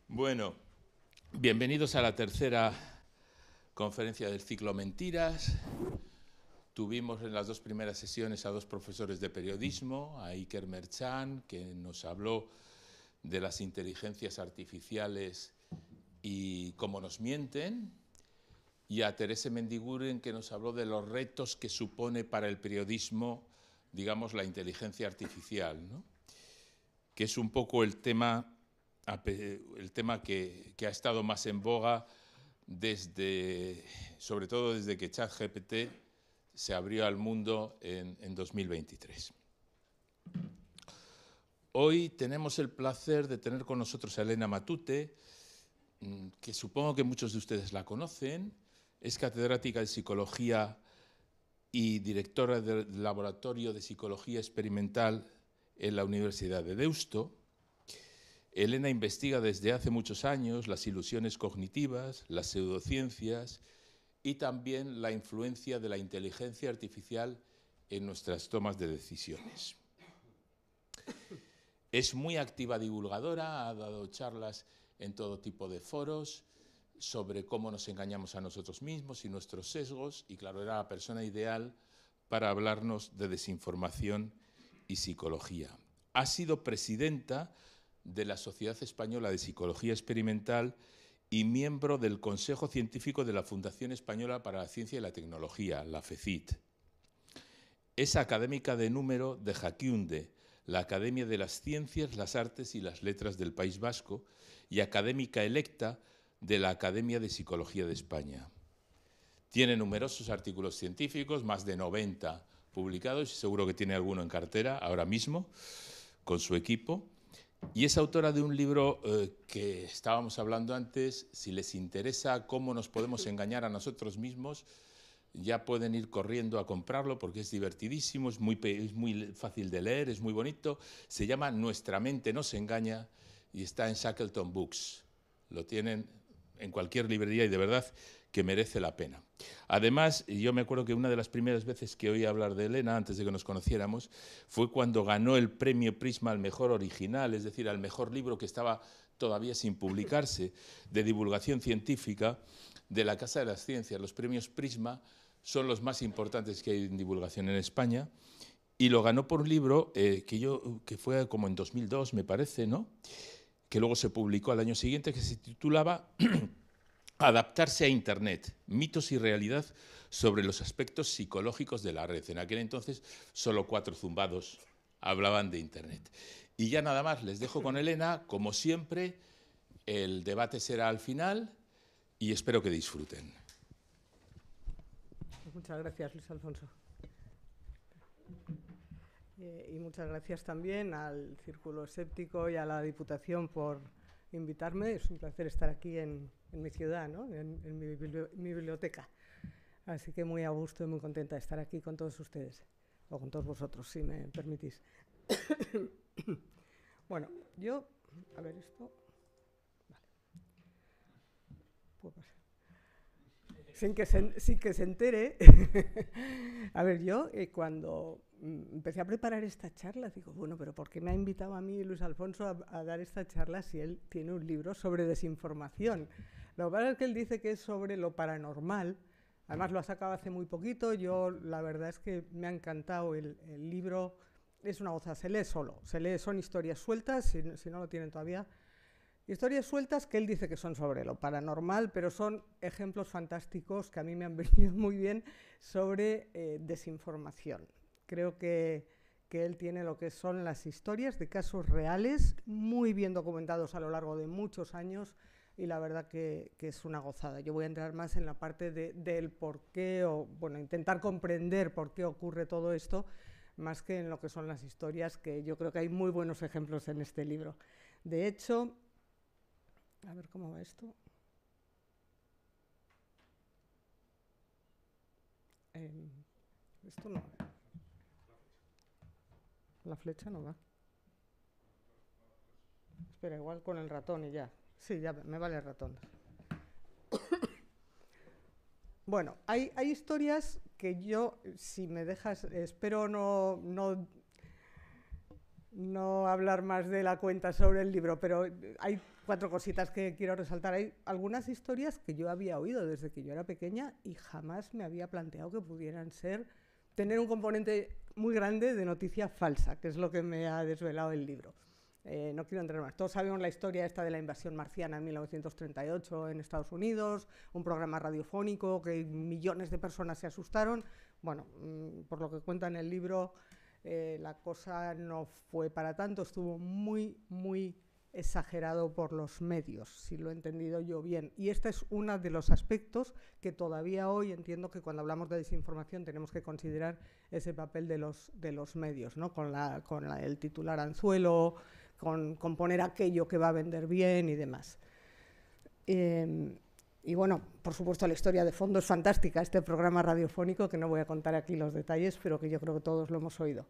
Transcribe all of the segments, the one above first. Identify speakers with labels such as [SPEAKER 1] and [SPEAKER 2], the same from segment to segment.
[SPEAKER 1] Bueno, bienvenidos a la tercera conferencia del ciclo Mentiras. Tuvimos en las dos primeras sesiones a dos profesores de periodismo, a Iker Merchan, que nos habló de las inteligencias artificiales y cómo nos mienten, y a Terese Mendiguren, que nos habló de los retos que supone para el periodismo, digamos, la inteligencia artificial, ¿no? Que es un poco el tema que ha estado más en boga sobre todo desde que ChatGPT se abrió al mundo en 2023. Hoy tenemos el placer de tener con nosotros a Elena Matute, que supongo que muchos de ustedes la conocen. Es catedrática de Psicología y directora del Laboratorio de Psicología Experimental en la Universidad de Deusto. Elena investiga desde hace muchos años las ilusiones cognitivas, las pseudociencias y también la influencia de la inteligencia artificial en nuestras tomas de decisiones. Es muy activa divulgadora, ha dado charlas en todo tipo de foros sobre cómo nos engañamos a nosotros mismos y nuestros sesgos, y claro, era la persona ideal para hablarnos de desinformación y psicología. Ha sido presidenta de la Sociedad Española de Psicología Experimental y miembro del Consejo Científico de la Fundación Española para la Ciencia y la Tecnología, la FECIT. Es académica de número de Jakiunde, la Academia de las Ciencias, las Artes y las Letras del País Vasco, y académica electa de la Academia de Psicología de España. Tiene numerosos artículos científicos, más de 90 publicados, y seguro que tiene alguno en cartera ahora mismo, con su equipo. Y es autora de un libro que estábamos hablando antes. Si les interesa cómo nos podemos engañar a nosotros mismos, ya pueden ir corriendo a comprarlo porque es divertidísimo, es muy fácil de leer, es muy bonito. Se llama Nuestra mente nos engaña y está en Shackleton Books. Lo tienen en cualquier librería y de verdad que merece la pena. Además, yo me acuerdo que una de las primeras veces que oí hablar de Elena, antes de que nos conociéramos, fue cuando ganó el premio Prisma al mejor original, es decir, al mejor libro que estaba todavía sin publicarse, de divulgación científica de la Casa de las Ciencias. Los premios Prisma son los más importantes que hay en divulgación en España, y lo ganó por un libro que fue como en 2002, me parece, ¿no? Que luego se publicó al año siguiente, que se titulaba Adaptarse a Internet, mitos y realidad sobre los aspectos psicológicos de la red. En aquel entonces solo 4 zumbados hablaban de Internet. Y ya nada más, les dejo con Elena. Como siempre, el debate será al final y espero que disfruten.
[SPEAKER 2] Muchas gracias, Luis Alfonso. Y muchas gracias también al Círculo Escéptico y a la Diputación por invitarme. Es un placer estar aquí en mi ciudad, ¿no? en mi biblioteca. Así que muy a gusto y muy contenta de estar aquí con todos ustedes, o con todos vosotros, si me permitís. Bueno, yo... A ver, esto... Vale. Puedo pasar. Sin que se entere. A ver, yo cuando empecé a preparar esta charla, digo, bueno, pero ¿por qué me ha invitado a mí Luis Alfonso a dar esta charla si él tiene un libro sobre desinformación? Lo que pasa es que él dice que es sobre lo paranormal. Además lo ha sacado hace muy poquito. Yo la verdad es que me ha encantado el libro. Es una goza, se lee solo. Son historias sueltas, si no lo tienen todavía. Historias sueltas que él dice que son sobre lo paranormal, pero son ejemplos fantásticos que a mí me han venido muy bien sobre desinformación. Creo que él tiene lo que son las historias de casos reales, muy bien documentados a lo largo de muchos años, y la verdad que es una gozada. Yo voy a entrar más en la parte del por qué, o bueno, intentar comprender por qué ocurre todo esto, más que en lo que son las historias, que yo creo que hay muy buenos ejemplos en este libro. De hecho... A ver cómo va esto. Esto no va. La flecha no va. Espera, igual con el ratón y ya. Sí, ya me vale el ratón. Bueno, hay historias que yo, si me dejas, espero no hablar más de la cuenta sobre el libro, pero hay 4 cositas que quiero resaltar. Hay algunas historias que yo había oído desde que yo era pequeña y jamás me había planteado que pudieran tener un componente muy grande de noticia falsa, que es lo que me ha desvelado el libro. No quiero entrar más. Todos sabemos la historia esta de la invasión marciana en 1938 en Estados Unidos, un programa radiofónico que millones de personas se asustaron. Bueno, por lo que cuenta en el libro, la cosa no fue para tanto, estuvo muy, muy exagerado por los medios, si lo he entendido yo bien. Y este es uno de los aspectos que todavía hoy entiendo que cuando hablamos de desinformación tenemos que considerar ese papel de los medios, ¿no? Con el titular anzuelo, con poner aquello que va a vender bien y demás. Y bueno, por supuesto la historia de fondo es fantástica, este programa radiofónico, que no voy a contar aquí los detalles, pero que yo creo que todos lo hemos oído.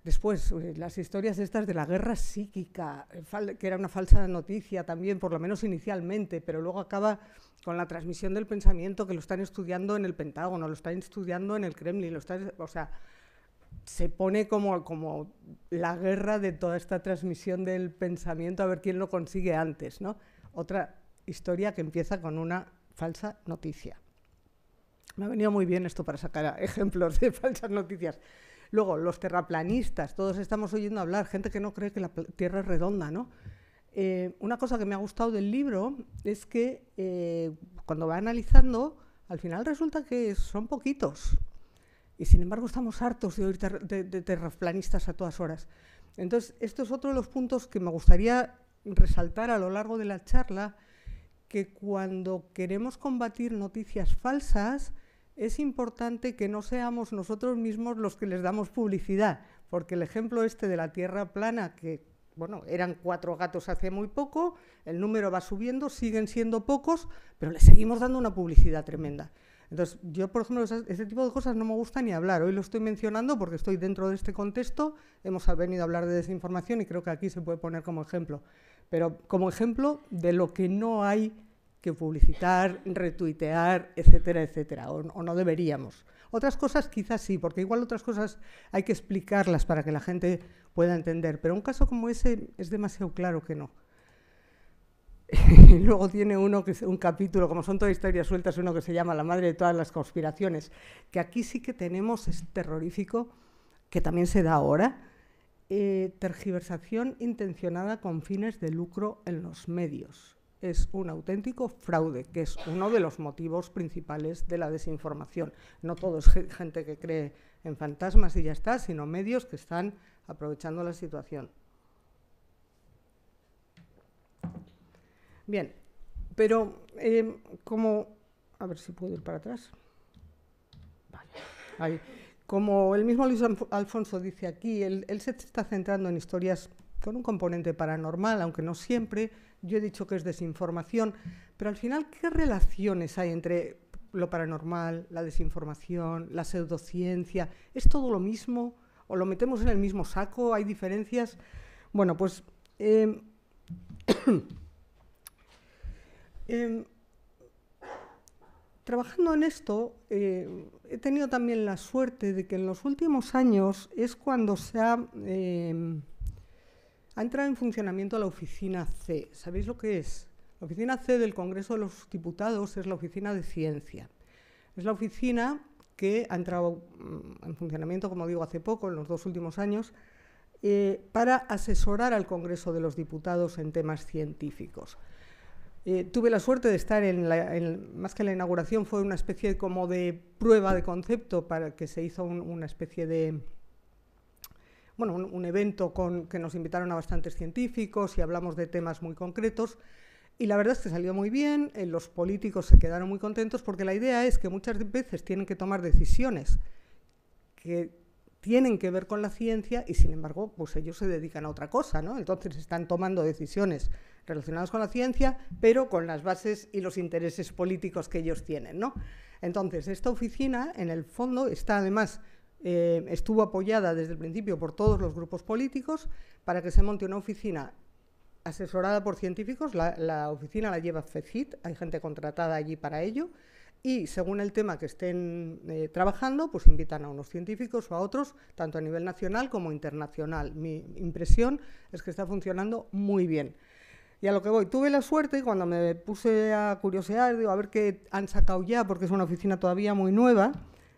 [SPEAKER 2] Después, las historias estas de la guerra psíquica, que era una falsa noticia también, por lo menos inicialmente, pero luego acaba con la transmisión del pensamiento, que lo están estudiando en el Pentágono, lo están estudiando en el Kremlin, o sea, se pone como la guerra de toda esta transmisión del pensamiento, a ver quién lo consigue antes, ¿no? Otra historia que empieza con una falsa noticia. Me ha venido muy bien esto para sacar ejemplos de falsas noticias. Luego, los terraplanistas, todos estamos oyendo hablar, gente que no cree que la Tierra es redonda, ¿no? Una cosa que me ha gustado del libro es que cuando va analizando, al final resulta que son poquitos. Y sin embargo estamos hartos de oír de terraplanistas a todas horas. Entonces, esto es otro de los puntos que me gustaría resaltar a lo largo de la charla, que cuando queremos combatir noticias falsas, es importante que no seamos nosotros mismos los que les damos publicidad, porque el ejemplo este de la Tierra plana, que bueno, eran 4 gatos hace muy poco, el número va subiendo, siguen siendo pocos, pero le seguimos dando una publicidad tremenda. Entonces, yo, por ejemplo, ese tipo de cosas no me gusta ni hablar. Hoy lo estoy mencionando porque estoy dentro de este contexto, hemos venido a hablar de desinformación y creo que aquí se puede poner como ejemplo. Pero como ejemplo de lo que no hay que publicitar, retuitear, etcétera, etcétera, o no deberíamos. Otras cosas quizás sí, porque igual otras cosas hay que explicarlas para que la gente pueda entender, pero un caso como ese es demasiado claro que no. Y luego tiene un capítulo, como son todas historias sueltas, uno que se llama La madre de todas las conspiraciones, que aquí sí que tenemos, es terrorífico, que también se da ahora, tergiversación intencionada con fines de lucro en los medios. Es un auténtico fraude, que es uno de los motivos principales de la desinformación. No todo es gente que cree en fantasmas y ya está, sino medios que están aprovechando la situación. Bien, pero a ver si puedo ir para atrás. Vale. Ahí. Como el mismo Luis Alfonso dice aquí, él se está centrando en historias con un componente paranormal, aunque no siempre. Yo he dicho que es desinformación, pero al final, ¿qué relaciones hay entre lo paranormal, la desinformación, la pseudociencia? ¿Es todo lo mismo? ¿O lo metemos en el mismo saco? ¿Hay diferencias? Bueno, pues trabajando en esto, he tenido también la suerte de que en los últimos años es cuando se ha entrado en funcionamiento la Oficina C. ¿Sabéis lo que es? La Oficina C del Congreso de los Diputados es la Oficina de Ciencia. Es la oficina que ha entrado en funcionamiento, como digo, hace poco, en los 2 últimos años, para asesorar al Congreso de los Diputados en temas científicos. Tuve la suerte de estar más que en la inauguración, fue una especie como de prueba de concepto para que se hizo una especie de, bueno, un evento que nos invitaron a bastantes científicos y hablamos de temas muy concretos. Y la verdad es que salió muy bien, los políticos se quedaron muy contentos porque la idea es que muchas veces tienen que tomar decisiones que tienen que ver con la ciencia y, sin embargo, pues ellos se dedican a otra cosa, ¿no? Entonces están tomando decisiones relacionadas con la ciencia, pero con las bases y los intereses políticos que ellos tienen, ¿no? Entonces, esta oficina, en el fondo, está además, estuvo apoyada desde el principio por todos los grupos políticos para que se monte una oficina asesorada por científicos. La oficina la lleva FECIT, hay gente contratada allí para ello, y según el tema que estén trabajando, pues invitan a unos científicos o a otros, tanto a nivel nacional como internacional. Mi impresión es que está funcionando muy bien. Y a lo que voy, tuve la suerte cuando me puse a curiosear, digo, a ver qué han sacado ya, porque es una oficina todavía muy nueva,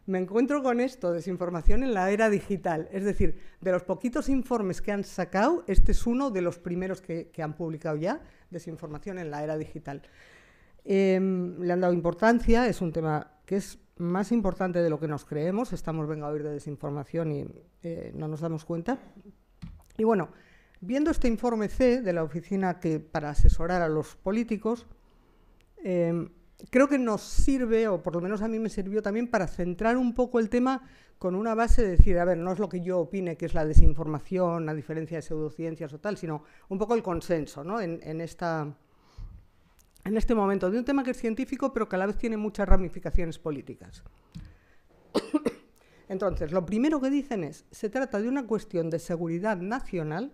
[SPEAKER 2] me encuentro con esto, desinformación en la era digital. Es decir, de los poquitos informes que han sacado, este es uno de los primeros que han publicado ya, desinformación en la era digital. Le han dado importancia, es un tema que es más importante de lo que nos creemos, estamos, venga a oír de desinformación y no nos damos cuenta. Y bueno, viendo este informe C de la oficina para asesorar a los políticos, creo que nos sirve, o por lo menos a mí me sirvió también, para centrar un poco el tema con una base de decir, a ver, no es lo que yo opine que es la desinformación, a diferencia de pseudociencias o tal, sino un poco el consenso, ¿no? en este momento de un tema que es científico, pero que a la vez tiene muchas ramificaciones políticas. Entonces, lo primero que dicen es, se trata de una cuestión de seguridad nacional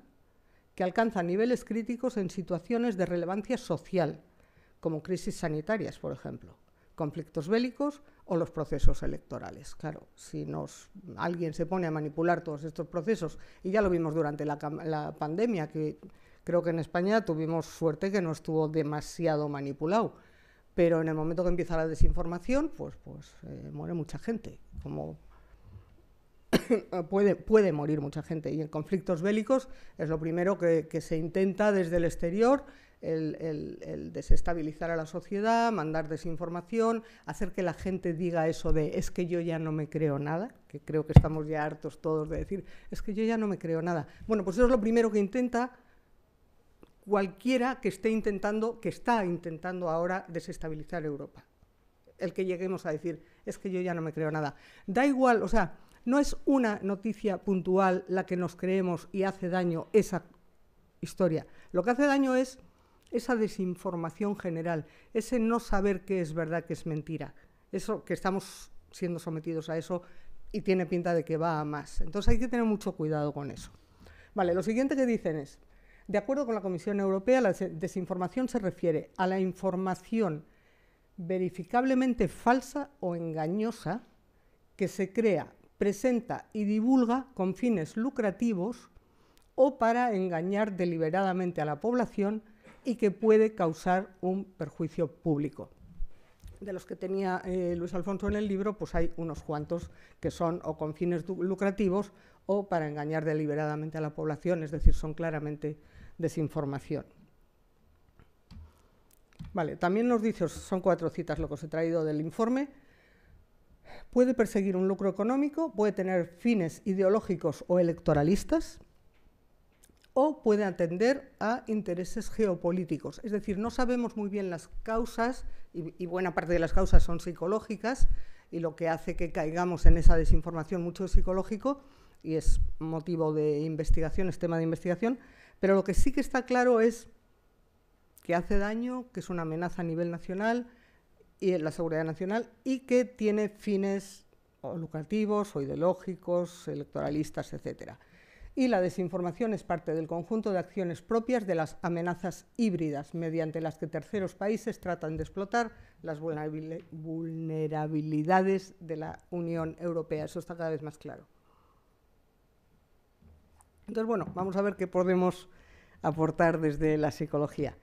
[SPEAKER 2] que alcanza niveles críticos en situaciones de relevancia social, como crisis sanitarias, por ejemplo, conflictos bélicos o los procesos electorales. Claro, si alguien se pone a manipular todos estos procesos, y ya lo vimos durante la pandemia, que creo que en España tuvimos suerte que no estuvo demasiado manipulado, pero en el momento que empieza la desinformación, pues muere mucha gente, como puede morir mucha gente. Y en conflictos bélicos es lo primero que se intenta desde el exterior, el desestabilizar a la sociedad, mandar desinformación, hacer que la gente diga eso de es que yo ya no me creo nada, que creo que estamos ya hartos todos de decir es que yo ya no me creo nada. Bueno, pues eso es lo primero que intenta cualquiera que está intentando ahora desestabilizar Europa. El que lleguemos a decir es que yo ya no me creo nada. Da igual, o sea, no es una noticia puntual la que nos creemos y hace daño esa historia. Lo que hace daño es esa desinformación general, ese no saber qué es verdad, qué es mentira. Eso, que estamos siendo sometidos a eso y tiene pinta de que va a más. Entonces hay que tener mucho cuidado con eso. Vale, lo siguiente que dicen es, de acuerdo con la Comisión Europea, la desinformación se refiere a la información verificablemente falsa o engañosa que se crea, presenta y divulga con fines lucrativos o para engañar deliberadamente a la población y que puede causar un perjuicio público. De los que tenía Luis Alfonso en el libro, pues hay unos cuantos que son o con fines lucrativos o para engañar deliberadamente a la población, es decir, son claramente desinformación. Vale, también nos dice, son 4 citas lo que os he traído del informe, puede perseguir un lucro económico, puede tener fines ideológicos o electoralistas, o puede atender a intereses geopolíticos. Es decir, no sabemos muy bien las causas, y buena parte de las causas son psicológicas, y lo que hace que caigamos en esa desinformación mucho es psicológico, y es motivo de investigación, es tema de investigación, pero lo que sí que está claro es que hace daño, que es una amenaza a nivel nacional, y en la seguridad nacional, y que tiene fines o lucrativos o ideológicos, electoralistas, etcétera. Y la desinformación es parte del conjunto de acciones propias de las amenazas híbridas, mediante las que terceros países tratan de explotar las vulnerabilidades de la Unión Europea. Eso está cada vez más claro. Entonces, bueno, vamos a ver qué podemos aportar desde la psicología.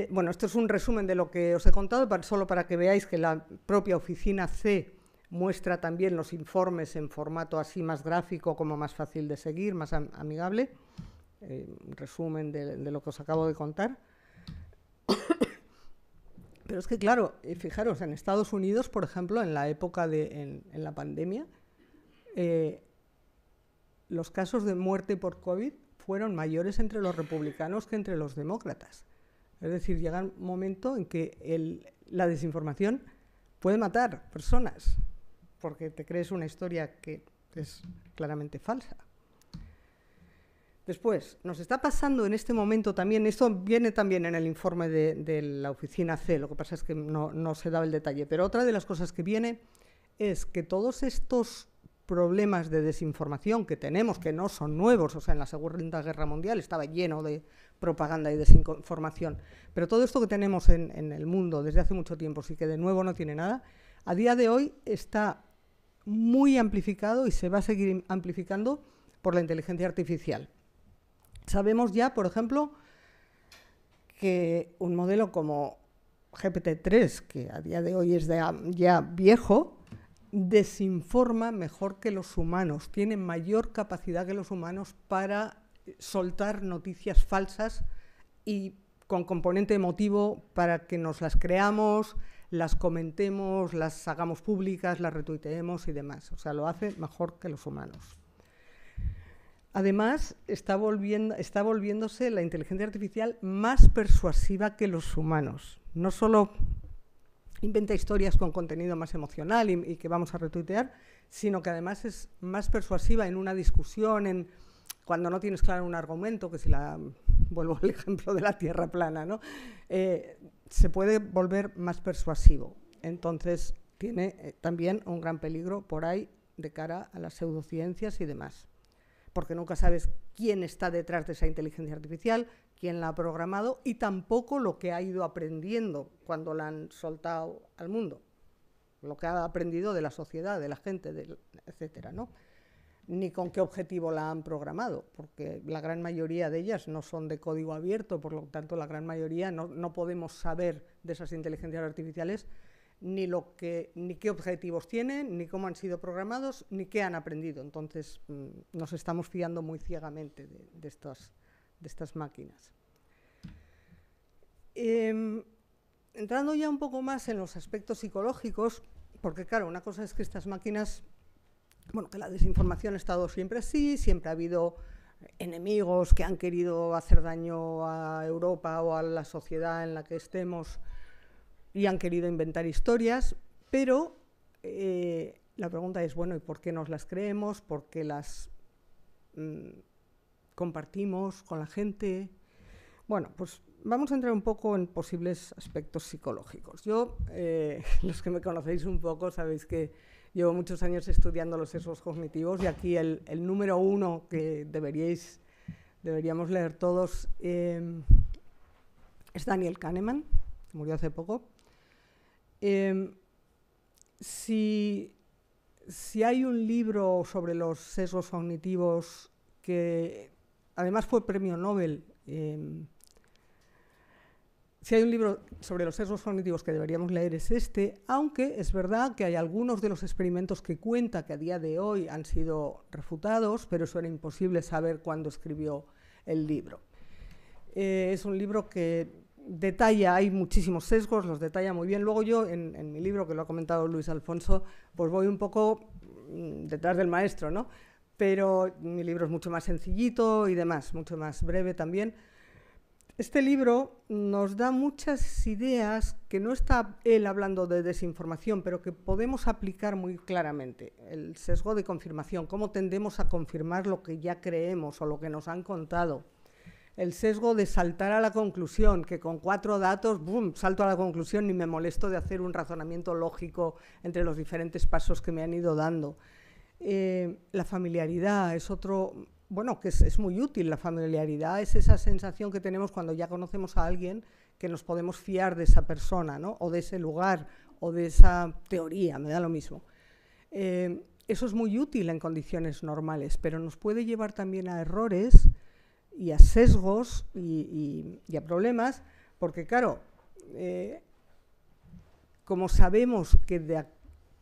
[SPEAKER 2] Bueno, esto es un resumen de lo que os he contado, solo para que veáis que la propia oficina C muestra también los informes en formato así más gráfico, como más fácil de seguir, más amigable. Resumen de lo que os acabo de contar. Pero es que, claro, fijaros, en Estados Unidos, por ejemplo, en la época en la pandemia, los casos de muerte por COVID fueron mayores entre los republicanos que entre los demócratas. Es decir, llega un momento en que la desinformación puede matar personas, porque te crees una historia que es claramente falsa. Después, nos está pasando en este momento también, esto viene también en el informe de la oficina C, lo que pasa es que no se daba el detalle, pero otra de las cosas que viene es que todos estos problemas de desinformación que tenemos, que no son nuevos, o sea, en la Segunda Guerra Mundial estaba lleno de propaganda y desinformación, pero todo esto que tenemos en el mundo desde hace mucho tiempo, sí que de nuevo no tiene nada, a día de hoy está muy amplificado y se va a seguir amplificando por la inteligencia artificial. Sabemos ya, por ejemplo, que un modelo como GPT-3, que a día de hoy es ya viejo, desinforma mejor que los humanos, tiene mayor capacidad que los humanos para soltar noticias falsas y con componente emotivo para que nos las creamos, las comentemos, las hagamos públicas, las retuiteemos y demás. O sea, lo hace mejor que los humanos. Además, está volviéndose la inteligencia artificial más persuasiva que los humanos. No solo inventa historias con contenido más emocional y que vamos a retuitear, sino que además es más persuasiva en una discusión, cuando no tienes claro un argumento, que vuelvo al ejemplo de la Tierra plana, ¿no? Se puede volver más persuasivo. Entonces, tiene también un gran peligro por ahí de cara a las pseudociencias y demás, porque nunca sabes quién está detrás de esa inteligencia artificial, quién la ha programado y tampoco lo que ha ido aprendiendo cuando la han soltado al mundo, lo que ha aprendido de la sociedad, de la gente, etcétera, ¿no? Ni con qué objetivo la han programado, porque la gran mayoría de ellas no son de código abierto, por lo tanto la gran mayoría no podemos saber de esas inteligencias artificiales ni qué objetivos tienen, ni cómo han sido programados, ni qué han aprendido. Entonces nos estamos fiando muy ciegamente de estas máquinas. Entrando ya un poco más en los aspectos psicológicos, porque claro, una cosa es que estas máquinas, bueno, que la desinformación ha estado siempre así, siempre ha habido enemigos que han querido hacer daño a Europa o a la sociedad en la que estemos y han querido inventar historias, pero la pregunta es, bueno, ¿y por qué nos las creemos? ¿Por qué las compartimos con la gente? Bueno, pues vamos a entrar un poco en posibles aspectos psicológicos. Yo, los que me conocéis un poco, sabéis que llevo muchos años estudiando los sesgos cognitivos y aquí el número uno que deberíamos leer todos es Daniel Kahneman, que murió hace poco. Si hay un libro sobre los sesgos cognitivos que además fue premio Nobel, si hay un libro sobre los sesgos cognitivos que deberíamos leer es este, aunque es verdad que hay algunos de los experimentos que cuenta que a día de hoy han sido refutados, pero eso era imposible saber cuándo escribió el libro. Es un libro que detalla, hay muchísimos sesgos, los detalla muy bien. Luego yo, en mi libro, que lo ha comentado Luis Alfonso, pues voy un poco detrás del maestro, ¿no? Pero mi libro es mucho más sencillito y demás, mucho más breve también. Este libro nos da muchas ideas que no está él hablando de desinformación, pero que podemos aplicar muy claramente. El sesgo de confirmación, cómo tendemos a confirmar lo que ya creemos o lo que nos han contado. El sesgo de saltar a la conclusión, que con 4 datos, ¡bum!, salto a la conclusión y me molesto de hacer un razonamiento lógico entre los diferentes pasos que me han ido dando. La familiaridad es otro, bueno, que es muy útil. La familiaridad es esa sensación que tenemos cuando ya conocemos a alguien que nos podemos fiar de esa persona, ¿no? O de ese lugar, o de esa teoría, me da lo mismo. Eso es muy útil en condiciones normales, pero nos puede llevar también a errores y a sesgos y a problemas, porque claro, como sabemos que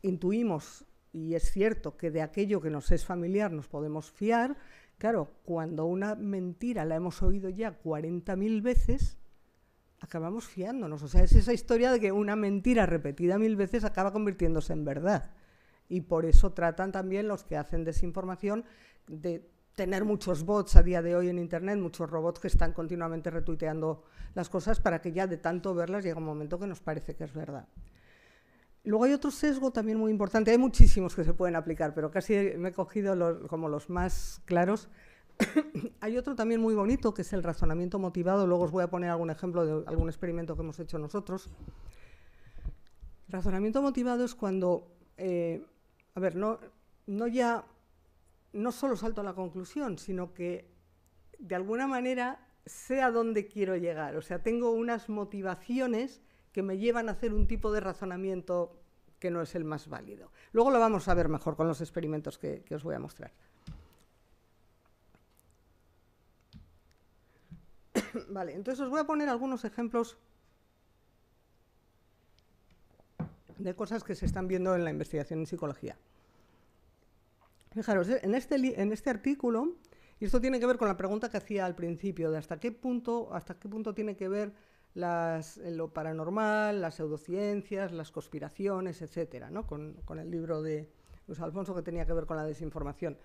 [SPEAKER 2] intuimos, y es cierto que de aquello que nos es familiar nos podemos fiar, claro, cuando una mentira la hemos oído ya 40.000 veces, acabamos fiándonos. O sea, es esa historia de que una mentira repetida 1000 veces acaba convirtiéndose en verdad. Y por eso tratan también los que hacen desinformación de tener muchos bots a día de hoy en Internet, muchos robots que están continuamente retuiteando las cosas para que ya de tanto verlas llega un momento que nos parece que es verdad. Luego hay otro sesgo también muy importante, hay muchísimos que se pueden aplicar, pero casi me he cogido como los más claros. Hay otro también muy bonito, que es el razonamiento motivado. Luego os voy a poner algún ejemplo de algún experimento que hemos hecho nosotros. El razonamiento motivado es cuando, no solo salto a la conclusión, sino que de alguna manera sé a dónde quiero llegar. O sea, tengo unas motivaciones que me llevan a hacer un tipo de razonamiento que no es el más válido. Luego lo vamos a ver mejor con los experimentos que os voy a mostrar. Vale, entonces os voy a poner algunos ejemplos de cosas que se están viendo en la investigación en psicología. Fijaros, en este artículo, y esto tiene que ver con la pregunta que hacía al principio, de hasta qué punto tiene que ver lo paranormal, las pseudociencias, las conspiraciones, etcétera, ¿no? Con el libro de Luis Alfonso que tenía que ver con la desinformación.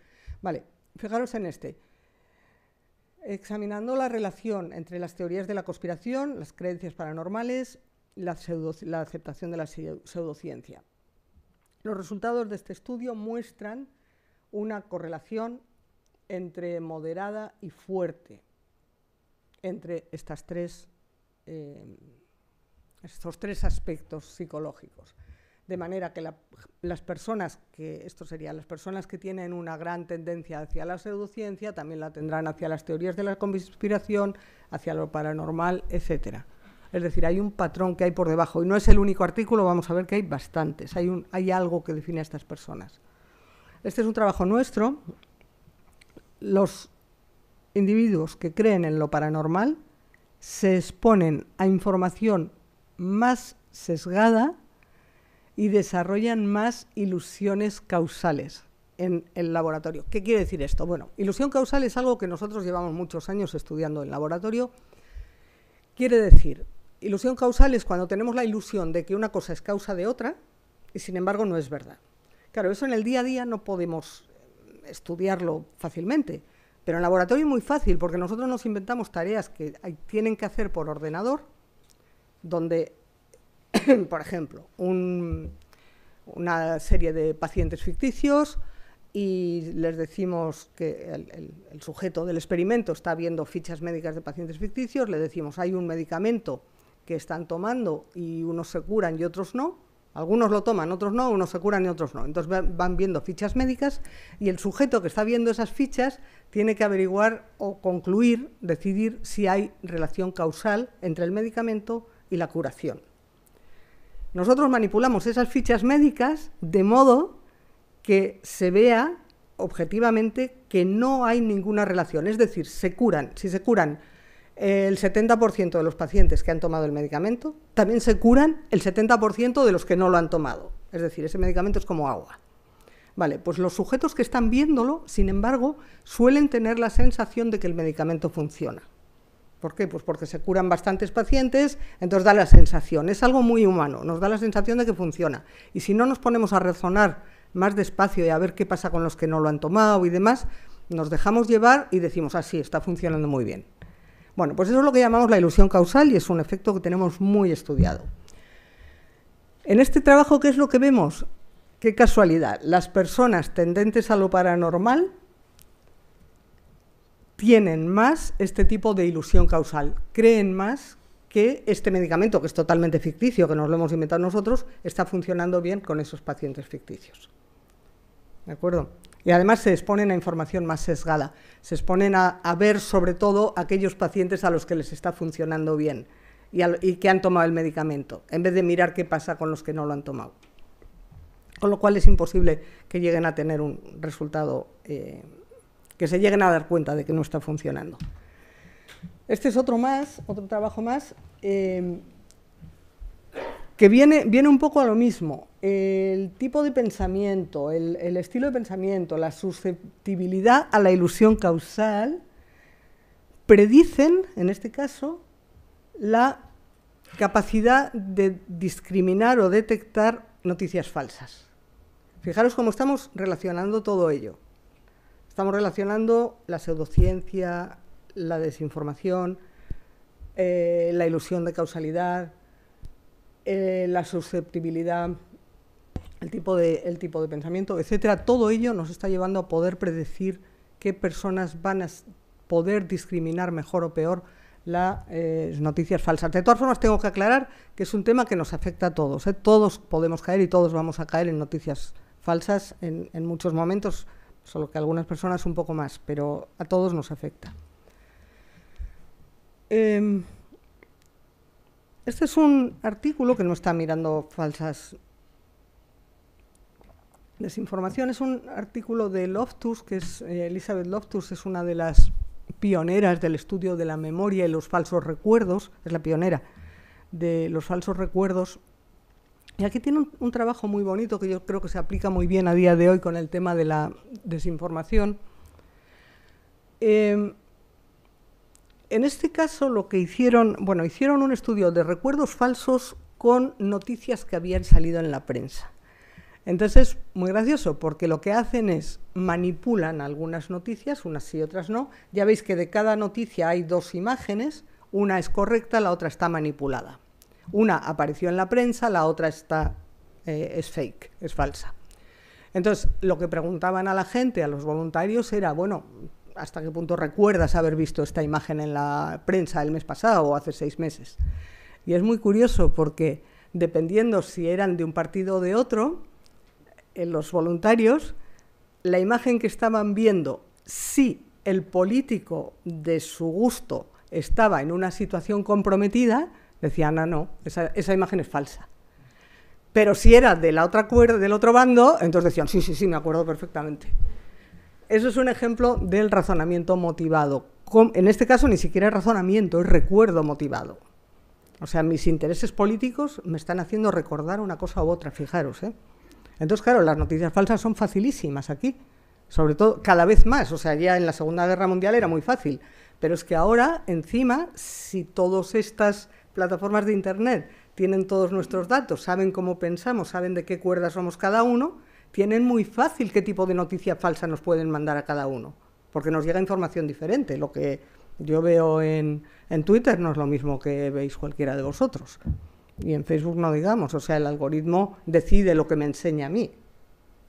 [SPEAKER 2] Vale, fijaros en este. Examinando la relación entre las teorías de la conspiración, las creencias paranormales, la aceptación de la pseudociencia. Los resultados de este estudio muestran una correlación entre moderada y fuerte entre estos tres aspectos psicológicos. De manera que las personas que tienen una gran tendencia hacia la pseudociencia también la tendrán hacia las teorías de la conspiración, hacia lo paranormal, etcétera. Es decir, hay un patrón que hay por debajo, y no es el único artículo, vamos a ver que hay bastantes, hay algo que define a estas personas. Este es un trabajo nuestro. Los individuos que creen en lo paranormal se exponen a información más sesgada y desarrollan más ilusiones causales en el laboratorio. ¿Qué quiere decir esto? Bueno, ilusión causal es algo que nosotros llevamos muchos años estudiando en laboratorio. Quiere decir, ilusión causal es cuando tenemos la ilusión de que una cosa es causa de otra y sin embargo no es verdad. Claro, eso en el día a día no podemos estudiarlo fácilmente, pero en laboratorio es muy fácil porque nosotros nos inventamos tareas que tienen que hacer por ordenador, donde, por ejemplo, una serie de pacientes ficticios y les decimos que el sujeto del experimento está viendo fichas médicas de pacientes ficticios, le decimos hay un medicamento que están tomando y unos se curan y otros no. Algunos lo toman, otros no, unos se curan y otros no. Entonces van viendo fichas médicas y el sujeto que está viendo esas fichas tiene que averiguar o concluir, decidir si hay relación causal entre el medicamento y la curación. Nosotros manipulamos esas fichas médicas de modo que se vea objetivamente que no hay ninguna relación. Es decir, se curan. Si se curan el 70% de los pacientes que han tomado el medicamento, también se curan el 70% de los que no lo han tomado. Es decir, ese medicamento es como agua. Vale, pues los sujetos que están viéndolo, sin embargo, suelen tener la sensación de que el medicamento funciona. ¿Por qué? Pues porque se curan bastantes pacientes, entonces da la sensación. Es algo muy humano, nos da la sensación de que funciona. Y si no nos ponemos a razonar más despacio y a ver qué pasa con los que no lo han tomado y demás, nos dejamos llevar y decimos, sí, está funcionando muy bien. Bueno, pues eso es lo que llamamos la ilusión causal y es un efecto que tenemos muy estudiado. En este trabajo, ¿qué es lo que vemos? Qué casualidad. Las personas tendentes a lo paranormal tienen más este tipo de ilusión causal, creen más que este medicamento, que es totalmente ficticio, que nos lo hemos inventado nosotros, está funcionando bien con esos pacientes ficticios. ¿De acuerdo? Y además se exponen a información más sesgada, se exponen a ver sobre todo aquellos pacientes a los que les está funcionando bien y que han tomado el medicamento, en vez de mirar qué pasa con los que no lo han tomado. Con lo cual es imposible que lleguen a tener un resultado, que se lleguen a dar cuenta de que no está funcionando. Este es otro trabajo más, que viene un poco a lo mismo. El tipo de pensamiento, el estilo de pensamiento, la susceptibilidad a la ilusión causal, predicen, en este caso, la capacidad de discriminar o detectar noticias falsas. Fijaros cómo estamos relacionando todo ello. Estamos relacionando la pseudociencia, la desinformación, la ilusión de causalidad, la susceptibilidad, el tipo de pensamiento, etcétera. Todo ello nos está llevando a poder predecir qué personas van a poder discriminar mejor o peor las noticias falsas. De todas formas, tengo que aclarar que es un tema que nos afecta a todos, ¿eh? Todos podemos caer y todos vamos a caer en noticias falsas en muchos momentos, solo que a algunas personas un poco más, pero a todos nos afecta. Este es un artículo que no está mirando falsas desinformación, es un artículo de Loftus, que es Elizabeth Loftus, es una de las pioneras del estudio de la memoria y los falsos recuerdos, es la pionera de los falsos recuerdos. Y aquí tiene un trabajo muy bonito que yo creo que se aplica muy bien a día de hoy con el tema de la desinformación. En este caso lo que hicieron, bueno, hicieron un estudio de recuerdos falsos con noticias que habían salido en la prensa. Entonces, muy gracioso, porque lo que hacen es manipulan algunas noticias, unas sí, otras no. Ya veis que de cada noticia hay dos imágenes, una es correcta, la otra está manipulada. Una apareció en la prensa, la otra es fake, es falsa. Entonces, lo que preguntaban a la gente, a los voluntarios, era, bueno, ¿hasta qué punto recuerdas haber visto esta imagen en la prensa el mes pasado o hace 6 meses? Y es muy curioso porque, dependiendo si eran de un partido o de otro, en los voluntarios, la imagen que estaban viendo, si el político de su gusto estaba en una situación comprometida, decían, no, esa imagen es falsa. Pero si era de la otra del otro bando, entonces decían, sí, me acuerdo perfectamente. Eso es un ejemplo del razonamiento motivado. En este caso ni siquiera es razonamiento, es recuerdo motivado. O sea, mis intereses políticos me están haciendo recordar una cosa u otra, fijaros, ¿eh? Entonces, claro, las noticias falsas son facilísimas aquí, sobre todo cada vez más. O sea, ya en la Segunda Guerra Mundial era muy fácil, pero es que ahora, encima, si todas estas plataformas de Internet tienen todos nuestros datos, saben cómo pensamos, saben de qué cuerda somos cada uno, tienen muy fácil qué tipo de noticia falsa nos pueden mandar a cada uno, porque nos llega información diferente. Lo que yo veo en Twitter no es lo mismo que veis cualquiera de vosotros. Y en Facebook no digamos, o sea, el algoritmo decide lo que me enseña a mí.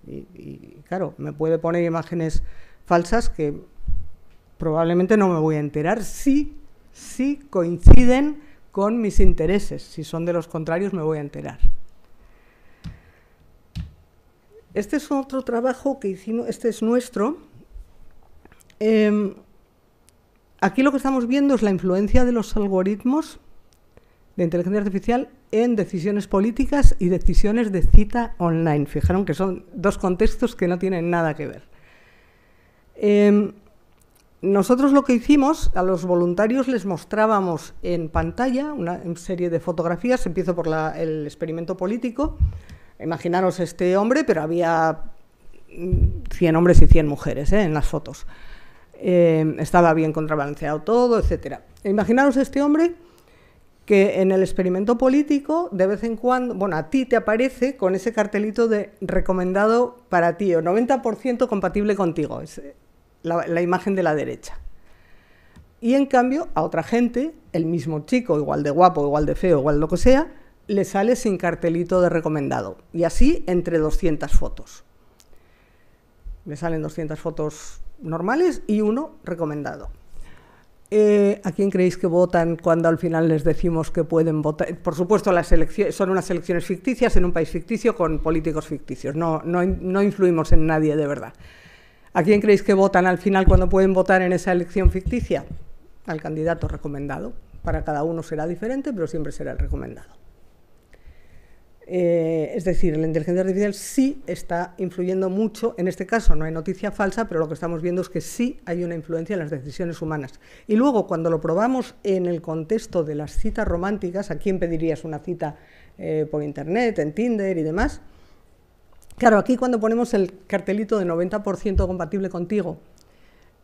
[SPEAKER 2] Y claro, me puede poner imágenes falsas que probablemente no me voy a enterar si coinciden con mis intereses. Si son de los contrarios, me voy a enterar. Este es otro trabajo que hicimos, este es nuestro. Aquí lo que estamos viendo es la influencia de los algoritmos de inteligencia artificial en decisiones políticas y decisiones de cita online. Fijaron que son dos contextos que no tienen nada que ver. Nosotros lo que hicimos, a los voluntarios les mostrábamos en pantalla una serie de fotografías. Empiezo por el experimento político. Imaginaros este hombre, pero había 100 hombres y 100 mujeres en las fotos. Estaba bien contrabalanceado todo, etc. Imaginaros este hombre que en el experimento político, de vez en cuando, bueno, a ti te aparece con ese cartelito de recomendado para ti, o 90% compatible contigo. Es la imagen de la derecha. Y en cambio, a otra gente, el mismo chico, igual de guapo, igual de feo, igual lo que sea, le sale sin cartelito de recomendado. Y así entre 200 fotos. Le salen 200 fotos normales y uno recomendado. ¿A quién creéis que votan cuando al final les decimos que pueden votar? Por supuesto, las elecciones son unas elecciones ficticias en un país ficticio con políticos ficticios. No influimos en nadie de verdad. ¿A quién creéis que votan al final cuando pueden votar en esa elección ficticia? Al candidato recomendado. Para cada uno será diferente, pero siempre será el recomendado. Es decir, la inteligencia artificial sí está influyendo mucho. En este caso no hay noticia falsa, pero lo que estamos viendo es que sí hay una influencia en las decisiones humanas. Y luego, cuando lo probamos en el contexto de las citas románticas, ¿a quién pedirías una cita por internet, en Tinder y demás? Claro, aquí cuando ponemos el cartelito de 90% compatible contigo,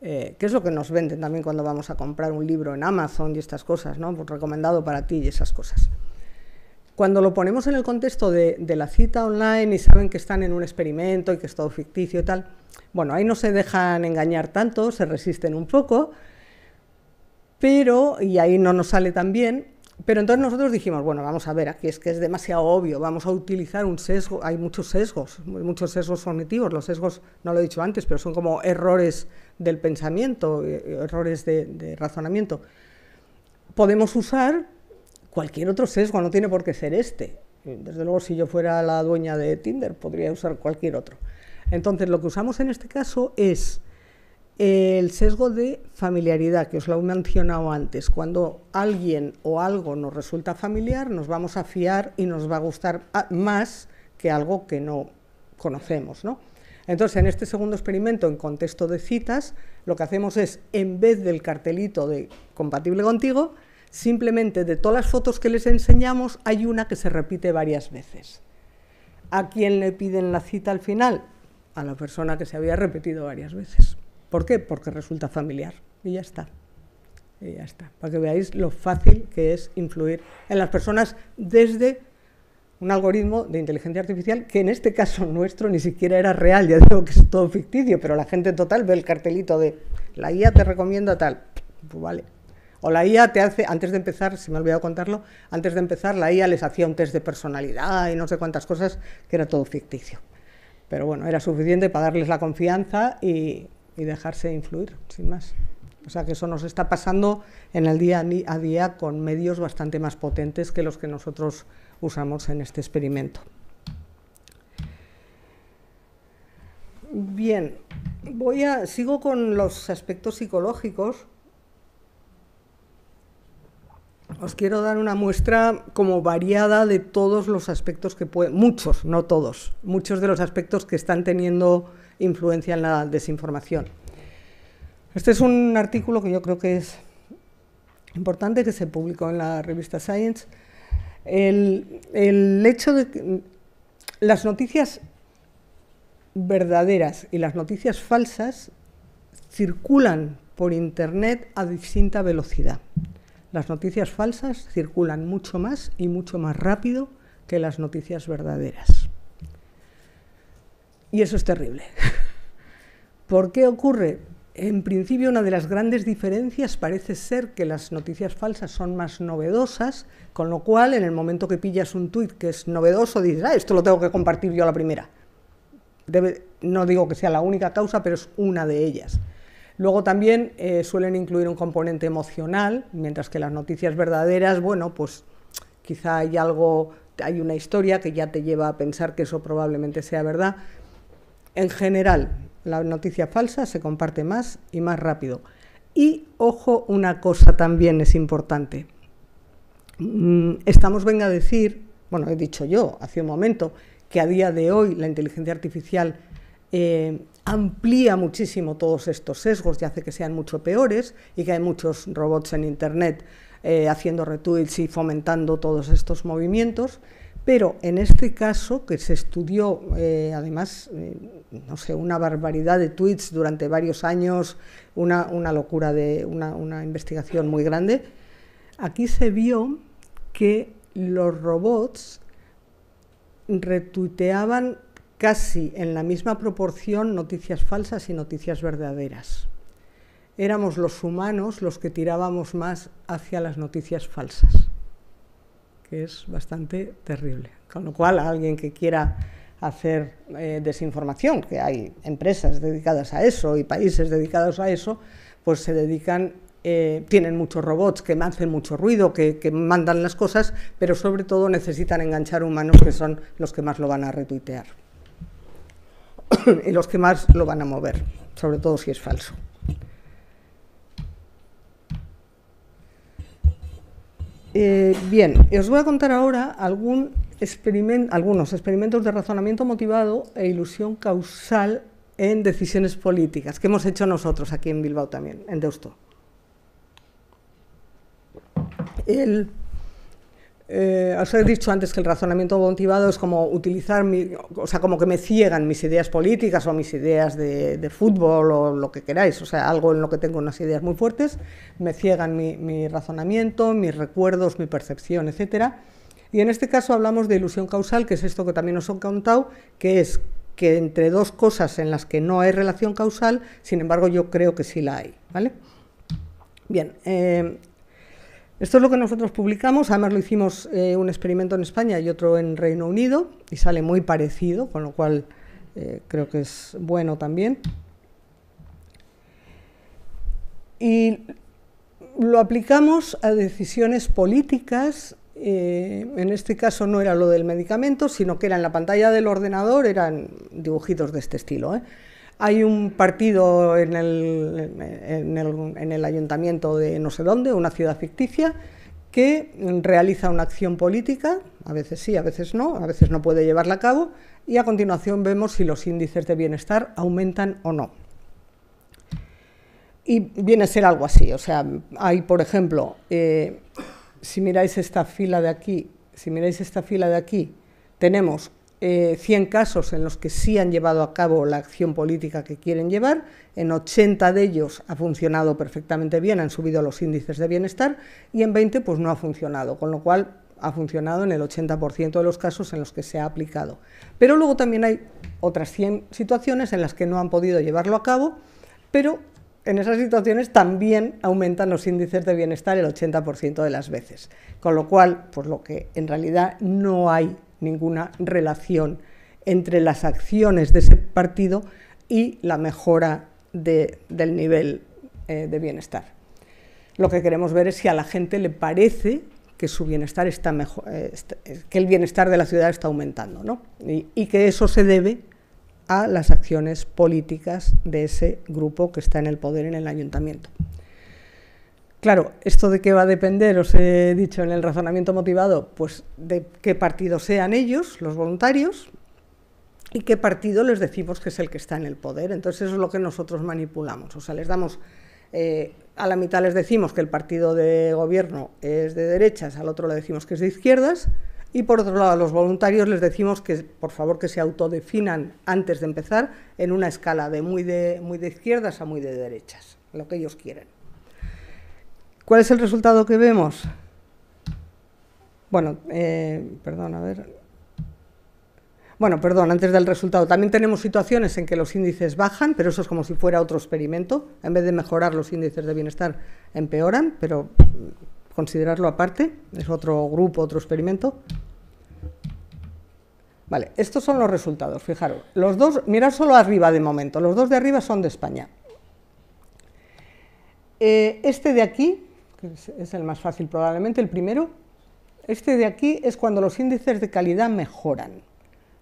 [SPEAKER 2] que es lo que nos venden también cuando vamos a comprar un libro en Amazon y estas cosas, ¿no? Pues recomendado para ti y esas cosas. Cuando lo ponemos en el contexto de la cita online y saben que están en un experimento y que es todo ficticio y tal, bueno, ahí no se dejan engañar tanto, se resisten un poco, y ahí no nos sale tan bien. Pero entonces nosotros dijimos, bueno, vamos a ver, aquí es que es demasiado obvio, vamos a utilizar un sesgo, hay muchos sesgos cognitivos, los sesgos, no lo he dicho antes, pero son como errores del pensamiento, errores de razonamiento. Podemos usar cualquier otro sesgo, no tiene por qué ser este. Desde luego, si yo fuera la dueña de Tinder, podría usar cualquier otro. Entonces, lo que usamos en este caso es el sesgo de familiaridad, que os lo he mencionado antes. Cuando alguien o algo nos resulta familiar, nos vamos a fiar y nos va a gustar más que algo que no conocemos, ¿no? Entonces, en este segundo experimento, en contexto de citas, lo que hacemos es, en vez del cartelito de compatible contigo, simplemente de todas las fotos que les enseñamos, hay una que se repite varias veces. ¿A quién le piden la cita al final? A la persona que se había repetido varias veces. ¿Por qué? Porque resulta familiar. Y ya está. Y ya está. Para que veáis lo fácil que es influir en las personas desde un algoritmo de inteligencia artificial que en este caso nuestro ni siquiera era real, ya digo que es todo ficticio, pero la gente total ve el cartelito de la IA te recomienda tal, pues vale. O la IA te hace, antes de empezar, se me ha olvidado contarlo, antes de empezar la IA les hacía un test de personalidad y no sé cuántas cosas, que era todo ficticio. Pero bueno, era suficiente para darles la confianza y dejarse influir, sin más. O sea que eso nos está pasando en el día a día con medios bastante más potentes que los que nosotros usamos en este experimento. Bien, sigo con los aspectos psicológicos. Os quiero dar una muestra como variada de todos los aspectos que muchos, no todos, muchos de los aspectos que están teniendo influencia en la desinformación. Este es un artículo que yo creo que es importante, que se publicó en la revista Science. El hecho de que las noticias verdaderas y las noticias falsas circulan por Internet a distinta velocidad. Las noticias falsas circulan mucho más y mucho más rápido que las noticias verdaderas. Y eso es terrible. ¿Por qué ocurre? En principio, una de las grandes diferencias parece ser que las noticias falsas son más novedosas, con lo cual, en el momento que pillas un tuit que es novedoso, dices, esto lo tengo que compartir yo a la primera. No digo que sea la única causa, pero es una de ellas. Luego también suelen incluir un componente emocional, mientras que las noticias verdaderas, bueno, pues quizá hay una historia que ya te lleva a pensar que eso probablemente sea verdad. En general, la noticia falsa se comparte más y más rápido. Y, ojo, una cosa también es importante. Venga a decir, bueno, he dicho yo hace un momento, que a día de hoy la inteligencia artificial amplía muchísimo todos estos sesgos y hace que sean mucho peores, y que hay muchos robots en Internet haciendo retweets y fomentando todos estos movimientos. Pero en este caso, que se estudió, además, no sé, una barbaridad de tweets durante varios años, una locura una investigación muy grande, aquí se vio que los robots retuiteaban casi en la misma proporción noticias falsas y noticias verdaderas. Éramos los humanos los que tirábamos más hacia las noticias falsas, que es bastante terrible. Con lo cual, a alguien que quiera hacer desinformación, que hay empresas dedicadas a eso y países dedicados a eso, pues se dedican, tienen muchos robots que hacen mucho ruido, que mandan las cosas, pero sobre todo necesitan enganchar humanos, que son los que más lo van a retuitear y los que más lo van a mover, sobre todo si es falso. Bien, os voy a contar ahora algunos experimentos de razonamiento motivado e ilusión causal en decisiones políticas, que hemos hecho nosotros aquí en Bilbao también, en Deusto. Os he dicho antes que el razonamiento motivado es como utilizar, como que me ciegan mis ideas políticas o mis ideas de fútbol o lo que queráis, o sea, algo en lo que tengo unas ideas muy fuertes, me ciegan mi razonamiento, mis recuerdos, mi percepción, etcétera. Y en este caso hablamos de ilusión causal, que es esto que también os he contado, que es que entre dos cosas en las que no hay relación causal, sin embargo yo creo que sí la hay, ¿vale? Bien, esto es lo que nosotros publicamos, además lo hicimos un experimento en España y otro en Reino Unido, y sale muy parecido, con lo cual creo que es bueno también. Y lo aplicamos a decisiones políticas. En este caso no era lo del medicamento, sino que era en la pantalla del ordenador, eran dibujitos de este estilo. Hay un partido en el ayuntamiento de no sé dónde, una ciudad ficticia, que realiza una acción política, a veces sí, a veces no puede llevarla a cabo, y a continuación vemos si los índices de bienestar aumentan o no. Y viene a ser algo así, o sea, hay, por ejemplo, si miráis esta fila de aquí, tenemos 100 casos en los que sí han llevado a cabo la acción política que quieren llevar, en 80 de ellos ha funcionado perfectamente bien, han subido los índices de bienestar, y en 20 pues no ha funcionado, con lo cual ha funcionado en el 80% de los casos en los que se ha aplicado. Pero luego también hay otras 100 situaciones en las que no han podido llevarlo a cabo, pero en esas situaciones también aumentan los índices de bienestar el 80% de las veces, con lo cual, pues lo que en realidad no hay ninguna relación entre las acciones de ese partido y la mejora del nivel de bienestar. Lo que queremos ver es si a la gente le parece que su bienestar está mejor, que el bienestar de la ciudad está aumentando, ¿no? Y que eso se debe a las acciones políticas de ese grupo que está en el poder en el ayuntamiento. Claro, ¿esto de qué va a depender? Os he dicho en el razonamiento motivado, pues de qué partido sean ellos, los voluntarios, y qué partido les decimos que es el que está en el poder. Entonces eso es lo que nosotros manipulamos, o sea, les damos, a la mitad les decimos que el partido de gobierno es de derechas, al otro le decimos que es de izquierdas, y por otro lado a los voluntarios les decimos que por favor que se autodefinan antes de empezar en una escala de muy de izquierdas a muy de derechas, lo que ellos quieren. ¿Cuál es el resultado que vemos? Bueno, antes del resultado, también tenemos situaciones en que los índices bajan, pero eso es como si fuera otro experimento. En vez de mejorar, los índices de bienestar empeoran, pero considerarlo aparte, es otro grupo, otro experimento. Vale, estos son los resultados, fijaros. Los dos, mirad solo arriba de momento, los dos de arriba son de España. Este de aquí, que es el más fácil probablemente, el primero, este de aquí es cuando los índices de calidad mejoran.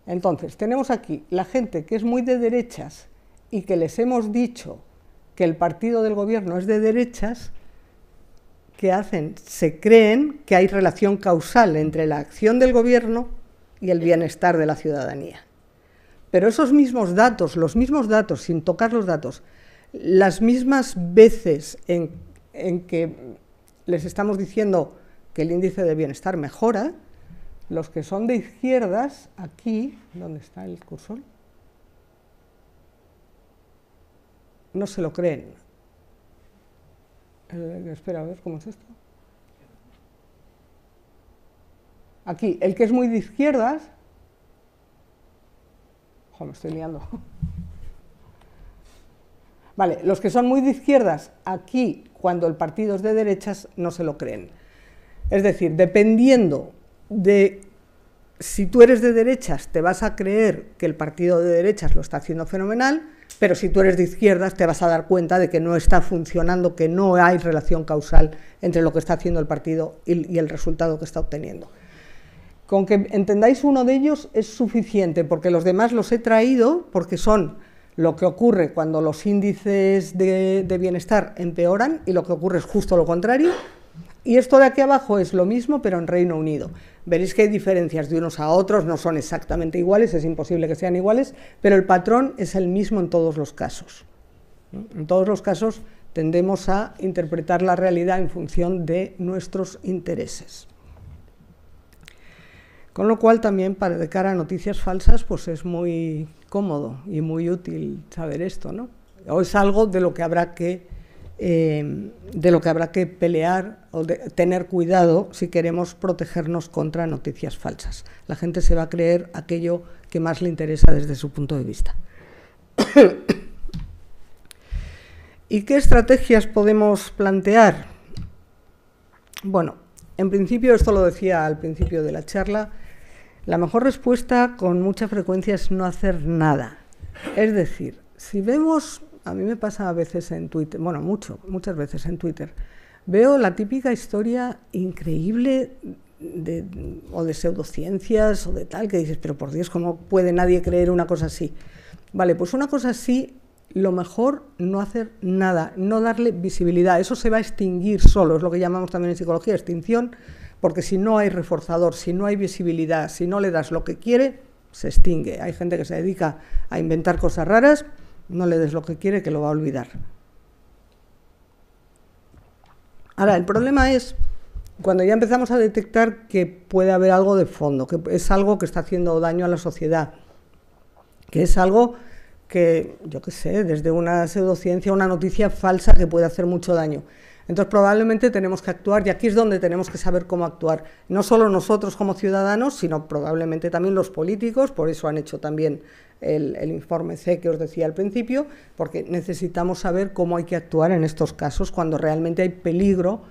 [SPEAKER 2] Entonces, tenemos aquí la gente que es muy de derechas y que les hemos dicho que el partido del gobierno es de derechas, ¿qué hacen? Se creen que hay relación causal entre la acción del gobierno y el bienestar de la ciudadanía. Pero esos mismos datos, los mismos datos, sin tocar los datos, las mismas veces en que les estamos diciendo que el índice de bienestar mejora, los que son de izquierdas, aquí, ¿dónde está el cursor? No se lo creen. Espera, a ver, ¿cómo es esto? Aquí, el que es muy de izquierdas... Ojo, me estoy liando. Vale, los que son muy de izquierdas, aquí, cuando el partido es de derechas, no se lo creen. Es decir, dependiendo de si tú eres de derechas, te vas a creer que el partido de derechas lo está haciendo fenomenal, pero si tú eres de izquierdas te vas a dar cuenta de que no está funcionando, que no hay relación causal entre lo que está haciendo el partido y el resultado que está obteniendo. Con que entendáis uno de ellos es suficiente, porque los demás los he traído porque son lo que ocurre cuando los índices de bienestar empeoran y lo que ocurre es justo lo contrario. Y esto de aquí abajo es lo mismo, pero en Reino Unido. Veréis que hay diferencias de unos a otros, no son exactamente iguales, es imposible que sean iguales, pero el patrón es el mismo en todos los casos. En todos los casos tendemos a interpretar la realidad en función de nuestros intereses. Con lo cual también de cara a noticias falsas pues es muy cómodo y muy útil saber esto, ¿no? O es algo de lo que habrá que pelear o de tener cuidado si queremos protegernos contra noticias falsas. La gente se va a creer aquello que más le interesa desde su punto de vista. ¿Y qué estrategias podemos plantear? Bueno, en principio, esto lo decía al principio de la charla, la mejor respuesta con mucha frecuencia es no hacer nada. Es decir, si vemos, a mí me pasa a veces en Twitter, bueno, muchas veces en Twitter, veo la típica historia increíble o de pseudociencias o de tal, que dices, pero por Dios, ¿cómo puede nadie creer una cosa así? Vale, pues una cosa así, lo mejor no hacer nada, no darle visibilidad. Eso se va a extinguir solo, es lo que llamamos también en psicología extinción, porque si no hay reforzador, si no hay visibilidad, si no le das lo que quiere, se extingue. Hay gente que se dedica a inventar cosas raras, no le des lo que quiere, que lo va a olvidar. Ahora, el problema es cuando ya empezamos a detectar que puede haber algo de fondo, que es algo que está haciendo daño a la sociedad, que es algo que, yo qué sé, desde una pseudociencia, una noticia falsa que puede hacer mucho daño. Entonces probablemente tenemos que actuar, y aquí es donde tenemos que saber cómo actuar. No solo nosotros como ciudadanos, sino probablemente también los políticos, por eso han hecho también el informe C que os decía al principio, porque necesitamos saber cómo hay que actuar en estos casos cuando realmente hay peligro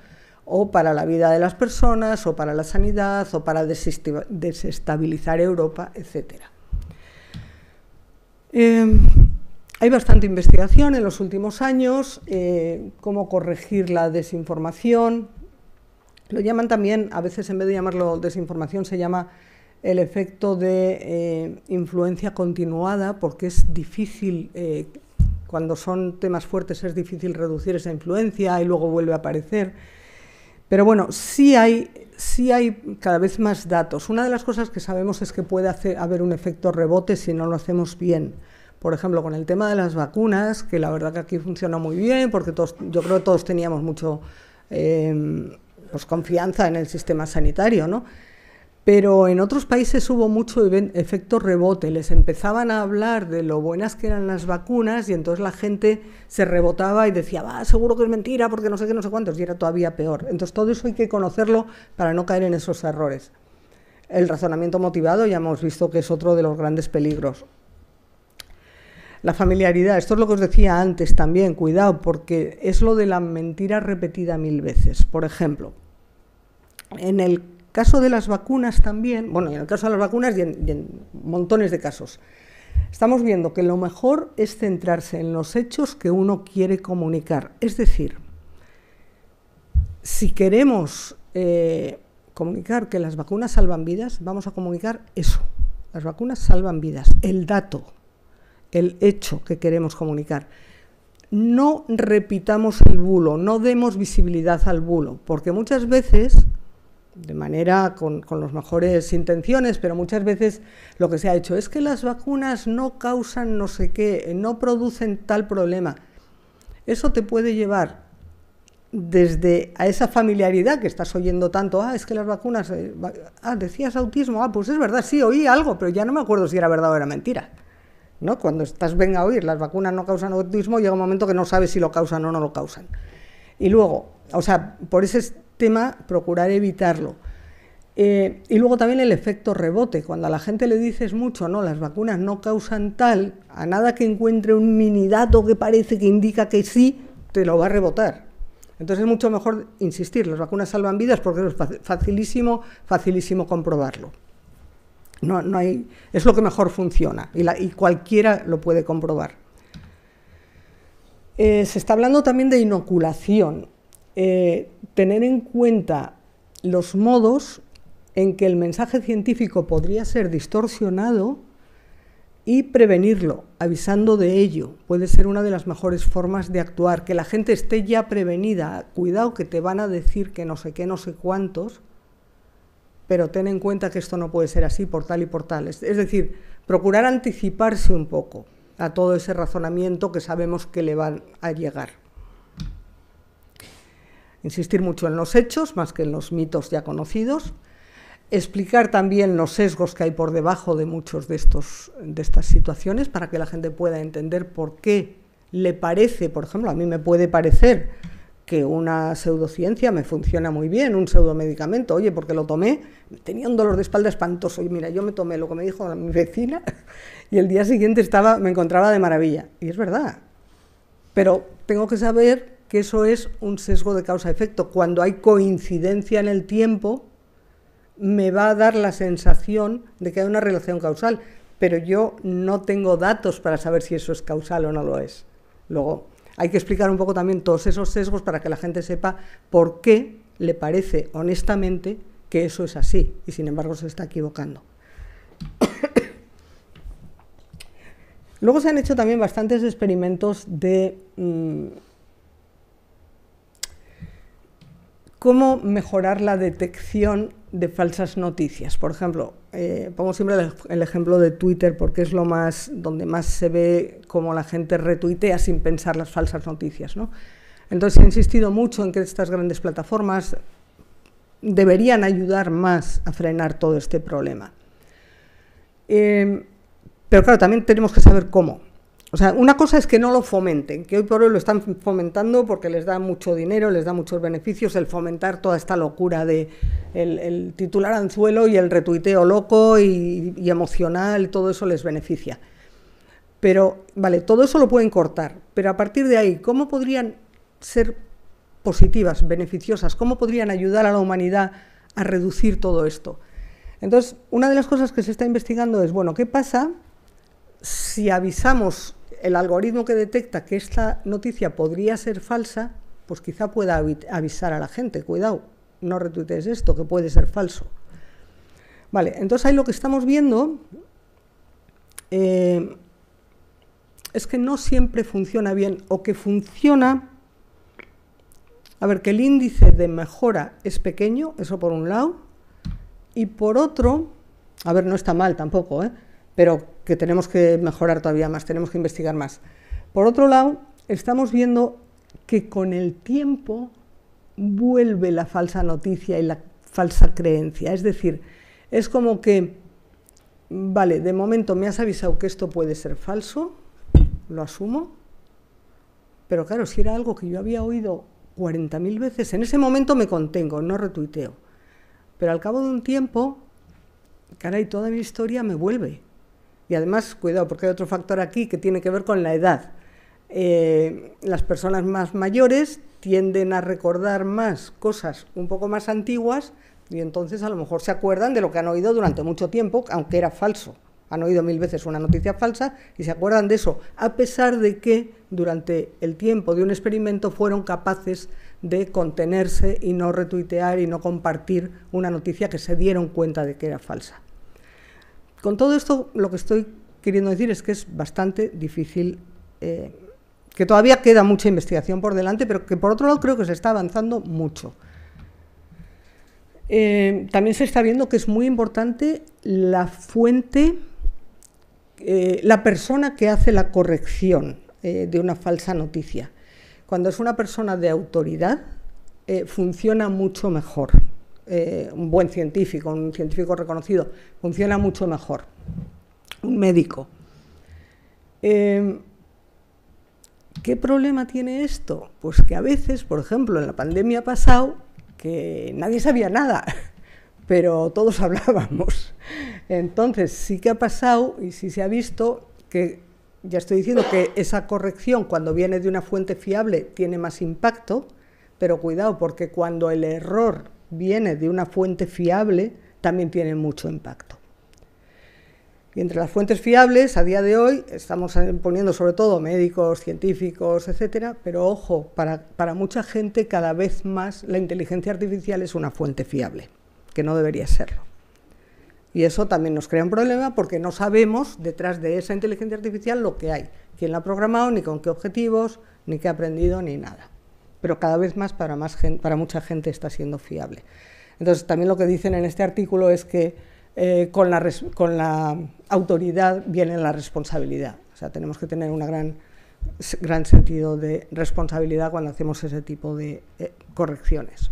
[SPEAKER 2] o para la vida de las personas, o para la sanidad, o para desestabilizar Europa, etcétera. Hay bastante investigación en los últimos años, cómo corregir la desinformación. Lo llaman también, a veces en vez de llamarlo desinformación, se llama el efecto de influencia continuada, porque es difícil, cuando son temas fuertes es difícil reducir esa influencia y luego vuelve a aparecer. Pero bueno, sí hay cada vez más datos. Una de las cosas que sabemos es que puede haber un efecto rebote si no lo hacemos bien. Por ejemplo, con el tema de las vacunas, que la verdad que aquí funcionó muy bien, porque yo creo que todos teníamos mucho pues confianza en el sistema sanitario, ¿no? Pero en otros países hubo mucho efecto rebote, les empezaban a hablar de lo buenas que eran las vacunas y entonces la gente se rebotaba y decía, va, seguro que es mentira porque no sé qué, no sé cuántos, y era todavía peor. Entonces todo eso hay que conocerlo para no caer en esos errores. El razonamiento motivado ya hemos visto que es otro de los grandes peligros. La familiaridad, esto es lo que os decía antes también, cuidado, porque es lo de la mentira repetida 1000 veces. Por ejemplo, en el caso de las vacunas también, bueno, en el caso de las vacunas y en montones de casos, estamos viendo que lo mejor es centrarse en los hechos que uno quiere comunicar. Es decir, si queremos comunicar que las vacunas salvan vidas, vamos a comunicar eso. Las vacunas salvan vidas, el dato, el hecho que queremos comunicar. No repitamos el bulo, no demos visibilidad al bulo, porque muchas veces, de manera con las mejores intenciones, pero muchas veces lo que se ha hecho es que las vacunas no causan no sé qué, no producen tal problema. Eso te puede llevar desde a esa familiaridad que estás oyendo tanto, es que las vacunas, decías autismo, pues es verdad, sí, oí algo, pero ya no me acuerdo si era verdad o era mentira, ¿no? Cuando venga a oír, las vacunas no causan autismo, llega un momento que no sabes si lo causan o no lo causan. Y luego, o sea, por ese tema, procurar evitarlo. Y luego también el efecto rebote, cuando a la gente le dices mucho, no, las vacunas no causan tal, a nada que encuentre un mini dato que parece que indica que sí, te lo va a rebotar. Entonces es mucho mejor insistir, las vacunas salvan vidas porque es facilísimo comprobarlo. No hay, es lo que mejor funciona y cualquiera lo puede comprobar. Se está hablando también de inoculación. Tener en cuenta los modos en que el mensaje científico podría ser distorsionado y prevenirlo, avisando de ello. Puede ser una de las mejores formas de actuar, que la gente esté ya prevenida. Cuidado que te van a decir que no sé qué, no sé cuántos, pero ten en cuenta que esto no puede ser así por tal y por tal. Es decir, procurar anticiparse un poco a todo ese razonamiento que sabemos que le van a llegar. Insistir mucho en los hechos, más que en los mitos ya conocidos. Explicar también los sesgos que hay por debajo de muchos de estas situaciones para que la gente pueda entender por qué le parece, por ejemplo, a mí me puede parecer que una pseudociencia me funciona muy bien, un pseudomedicamento, oye, porque lo tomé, tenía un dolor de espalda espantoso y mira, yo me tomé lo que me dijo mi vecina y el día siguiente me encontraba de maravilla. Y es verdad, pero tengo que saber que eso es un sesgo de causa-efecto. Cuando hay coincidencia en el tiempo, me va a dar la sensación de que hay una relación causal, pero yo no tengo datos para saber si eso es causal o no lo es. Luego, hay que explicar un poco también todos esos sesgos para que la gente sepa por qué le parece honestamente que eso es así y sin embargo se está equivocando. Luego se han hecho también bastantes experimentos de cómo mejorar la detección de falsas noticias. Por ejemplo, pongo siempre el ejemplo de Twitter porque es donde más se ve cómo la gente retuitea sin pensar las falsas noticias, ¿no? Entonces he insistido mucho en que estas grandes plataformas deberían ayudar más a frenar todo este problema. Pero claro, también tenemos que saber cómo. O sea, una cosa es que no lo fomenten, que hoy por hoy lo están fomentando porque les da mucho dinero, les da muchos beneficios el fomentar toda esta locura de el titular anzuelo y el retuiteo loco y emocional, todo eso les beneficia. Pero, vale, todo eso lo pueden cortar, pero a partir de ahí, ¿cómo podrían ser positivas, beneficiosas? ¿Cómo podrían ayudar a la humanidad a reducir todo esto? Entonces, una de las cosas que se está investigando es, bueno, ¿qué pasa si avisamos el algoritmo que detecta que esta noticia podría ser falsa? Pues quizá pueda avisar a la gente, cuidado, no retuitees esto, que puede ser falso. Vale, entonces ahí lo que estamos viendo es que no siempre funciona bien, o que funciona, a ver, que el índice de mejora es pequeño, eso por un lado, y por otro, a ver, no está mal tampoco, pero que tenemos que mejorar todavía más, tenemos que investigar más. Por otro lado, estamos viendo que con el tiempo vuelve la falsa noticia y la falsa creencia. Es decir, es como que, vale, de momento me has avisado que esto puede ser falso, lo asumo, pero claro, si era algo que yo había oído 40.000 veces, en ese momento me contengo, no retuiteo. Pero al cabo de un tiempo, caray, toda mi historia me vuelve. Y además, cuidado, porque hay otro factor aquí que tiene que ver con la edad. Las personas más mayores tienden a recordar más cosas un poco más antiguas y entonces a lo mejor se acuerdan de lo que han oído durante mucho tiempo, aunque era falso. Han oído 1000 veces una noticia falsa y se acuerdan de eso, a pesar de que durante el tiempo de un experimento fueron capaces de contenerse y no retuitear y no compartir una noticia que se dieron cuenta de que era falsa. Con todo esto, lo que estoy queriendo decir es que es bastante difícil, que todavía queda mucha investigación por delante, pero que por otro lado creo que se está avanzando mucho. También se está viendo que es muy importante la fuente, la persona que hace la corrección de una falsa noticia. Cuando es una persona de autoridad, funciona mucho mejor. Un buen científico, un científico reconocido, funciona mucho mejor. Un médico. ¿Qué problema tiene esto? Pues que a veces, por ejemplo, en la pandemia ha pasado que nadie sabía nada, pero todos hablábamos. Entonces sí que ha pasado y sí se ha visto que, ya estoy diciendo que esa corrección cuando viene de una fuente fiable tiene más impacto, pero cuidado porque cuando el error viene de una fuente fiable, también tiene mucho impacto. Y entre las fuentes fiables, a día de hoy, estamos poniendo sobre todo médicos, científicos, etcétera, pero ojo, para mucha gente cada vez más la inteligencia artificial es una fuente fiable, que no debería serlo. Y eso también nos crea un problema porque no sabemos detrás de esa inteligencia artificial lo que hay, quién la ha programado, ni con qué objetivos, ni qué ha aprendido, ni nada. Pero cada vez más para mucha gente está siendo fiable. Entonces, también lo que dicen en este artículo es que con la autoridad viene la responsabilidad. O sea, tenemos que tener un gran sentido de responsabilidad cuando hacemos ese tipo de correcciones.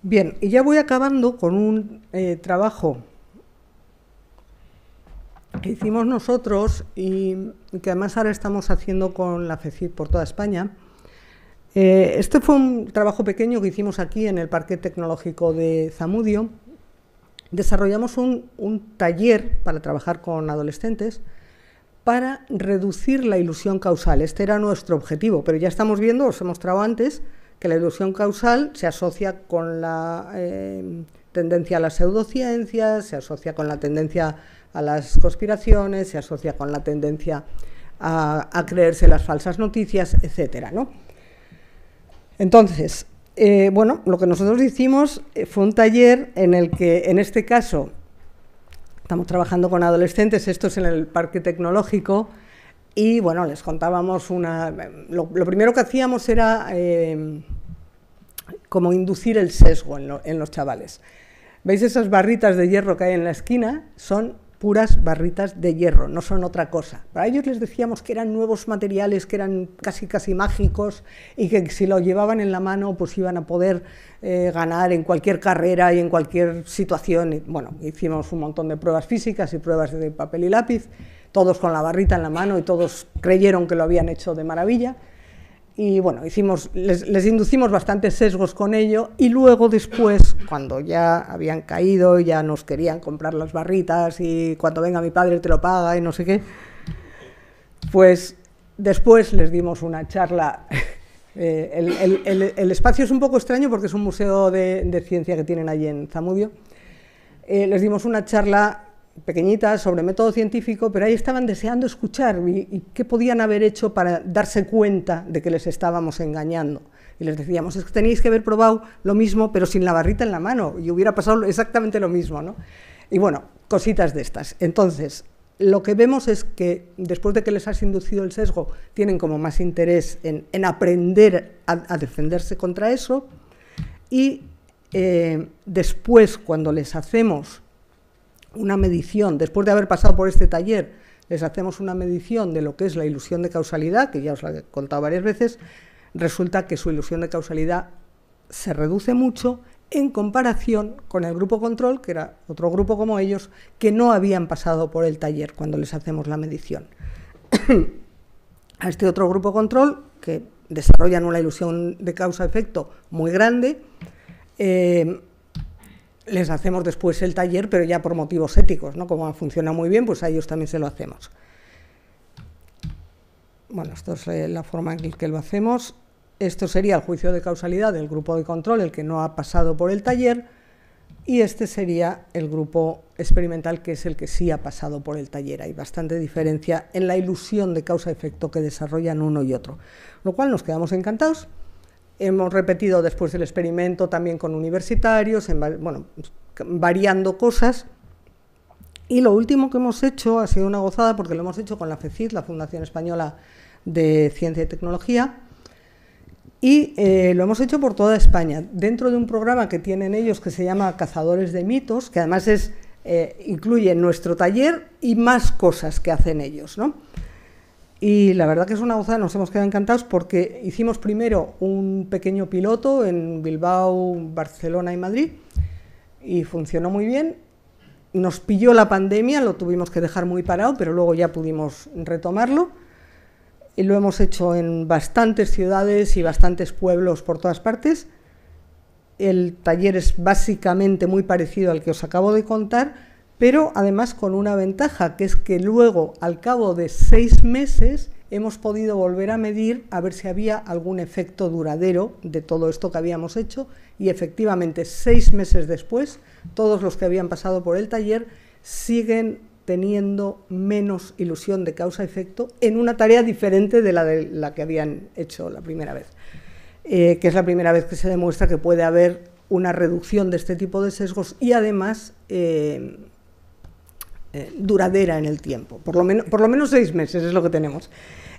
[SPEAKER 2] Bien, y ya voy acabando con un trabajo que hicimos nosotros y que además ahora estamos haciendo con la FECID por toda España. Este fue un trabajo pequeño que hicimos aquí en el Parque Tecnológico de Zamudio. Desarrollamos un taller para trabajar con adolescentes para reducir la ilusión causal. Este era nuestro objetivo, pero ya estamos viendo, os he mostrado antes, que la ilusión causal se asocia con la tendencia a las pseudociencias, se asocia con la tendencia a las conspiraciones, se asocia con la tendencia a creerse las falsas noticias, etcétera, ¿no? Entonces, bueno, lo que nosotros hicimos fue un taller en el que, en este caso, Estamos trabajando con adolescentes, esto es en el Parque Tecnológico, y bueno, les contábamos lo primero que hacíamos era como inducir el sesgo en los chavales. ¿Veis esas barritas de hierro que hay en la esquina? Son puras barritas de hierro, no son otra cosa. Para ellos les decíamos que eran nuevos materiales, que eran casi mágicos, y que si lo llevaban en la mano pues iban a poder ganar en cualquier carrera y en cualquier situación. Y, bueno, hicimos un montón de pruebas físicas y pruebas de papel y lápiz, todos con la barrita en la mano, y todos creyeron que lo habían hecho de maravilla. Y bueno, les inducimos bastantes sesgos con ello, y luego después, cuando ya habían caído, ya nos querían comprar las barritas, y cuando venga mi padre te lo paga y no sé qué, pues después les dimos una charla. El espacio es un poco extraño porque es un museo de ciencia que tienen allí en Zamudio. Les dimos una charla pequeñita sobre método científico, pero ahí estaban deseando escuchar y qué podían haber hecho para darse cuenta de que les estábamos engañando. Y les decíamos, es que tenéis que haber probado lo mismo, pero sin la barrita en la mano, y hubiera pasado exactamente lo mismo, ¿no? Y bueno, cositas de estas. Entonces, lo que vemos es que después de que les has inducido el sesgo, tienen como más interés en aprender a defenderse contra eso, y después, cuando les hacemos una medición, después de haber pasado por este taller, les hacemos una medición de lo que es la ilusión de causalidad, que ya os la he contado varias veces. Resulta que su ilusión de causalidad se reduce mucho en comparación con el grupo control, que era otro grupo como ellos, que no habían pasado por el taller cuando les hacemos la medición. A este otro grupo control, que desarrollan una ilusión de causa-efecto muy grande, les hacemos después el taller, pero ya por motivos éticos, ¿no? Como funciona muy bien, pues a ellos también se lo hacemos. Bueno, esto es la forma en que lo hacemos. Esto sería el juicio de causalidad del grupo de control, el que no ha pasado por el taller, y este sería el grupo experimental, que es el que sí ha pasado por el taller. Hay bastante diferencia en la ilusión de causa-efecto que desarrollan uno y otro, lo cual nos quedamos encantados. Hemos repetido después del experimento también con universitarios, bueno, variando cosas. Y lo último que hemos hecho ha sido una gozada, porque lo hemos hecho con la FECIT, la Fundación Española de Ciencia y Tecnología, y lo hemos hecho por toda España, dentro de un programa que tienen ellos que se llama Cazadores de Mitos, que además incluye nuestro taller y más cosas que hacen ellos, ¿no? Y la verdad que es una gozada, nos hemos quedado encantados, porque hicimos primero un pequeño piloto en Bilbao, Barcelona y Madrid, y funcionó muy bien. Nos pilló la pandemia, lo tuvimos que dejar muy parado, pero luego ya pudimos retomarlo, y lo hemos hecho en bastantes ciudades y bastantes pueblos por todas partes. El taller es básicamente muy parecido al que os acabo de contar, pero además con una ventaja, que es que luego, al cabo de 6 meses, hemos podido volver a medir a ver si había algún efecto duradero de todo esto que habíamos hecho, y efectivamente 6 meses después, todos los que habían pasado por el taller siguen teniendo menos ilusión de causa-efecto en una tarea diferente de la que habían hecho la primera vez, que es la primera vez que se demuestra que puede haber una reducción de este tipo de sesgos, y además duradera en el tiempo, por lo menos 6 meses es lo que tenemos.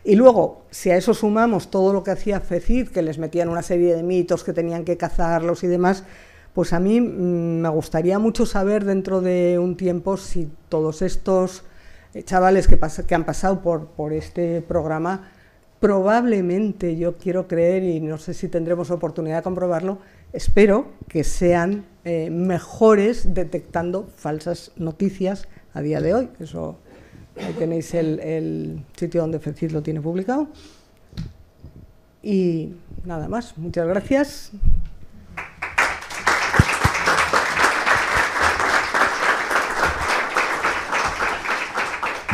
[SPEAKER 2] Y luego, si a eso sumamos todo lo que hacía FECIT, que les metían una serie de mitos, que tenían que cazarlos y demás, pues a mí me gustaría mucho saber dentro de un tiempo si todos estos chavales que han pasado por este programa, probablemente, yo quiero creer, y no sé si tendremos oportunidad de comprobarlo, espero que sean mejores detectando falsas noticias a día de hoy. Eso, ahí tenéis el sitio donde FECIT lo tiene publicado. Y nada más, muchas gracias.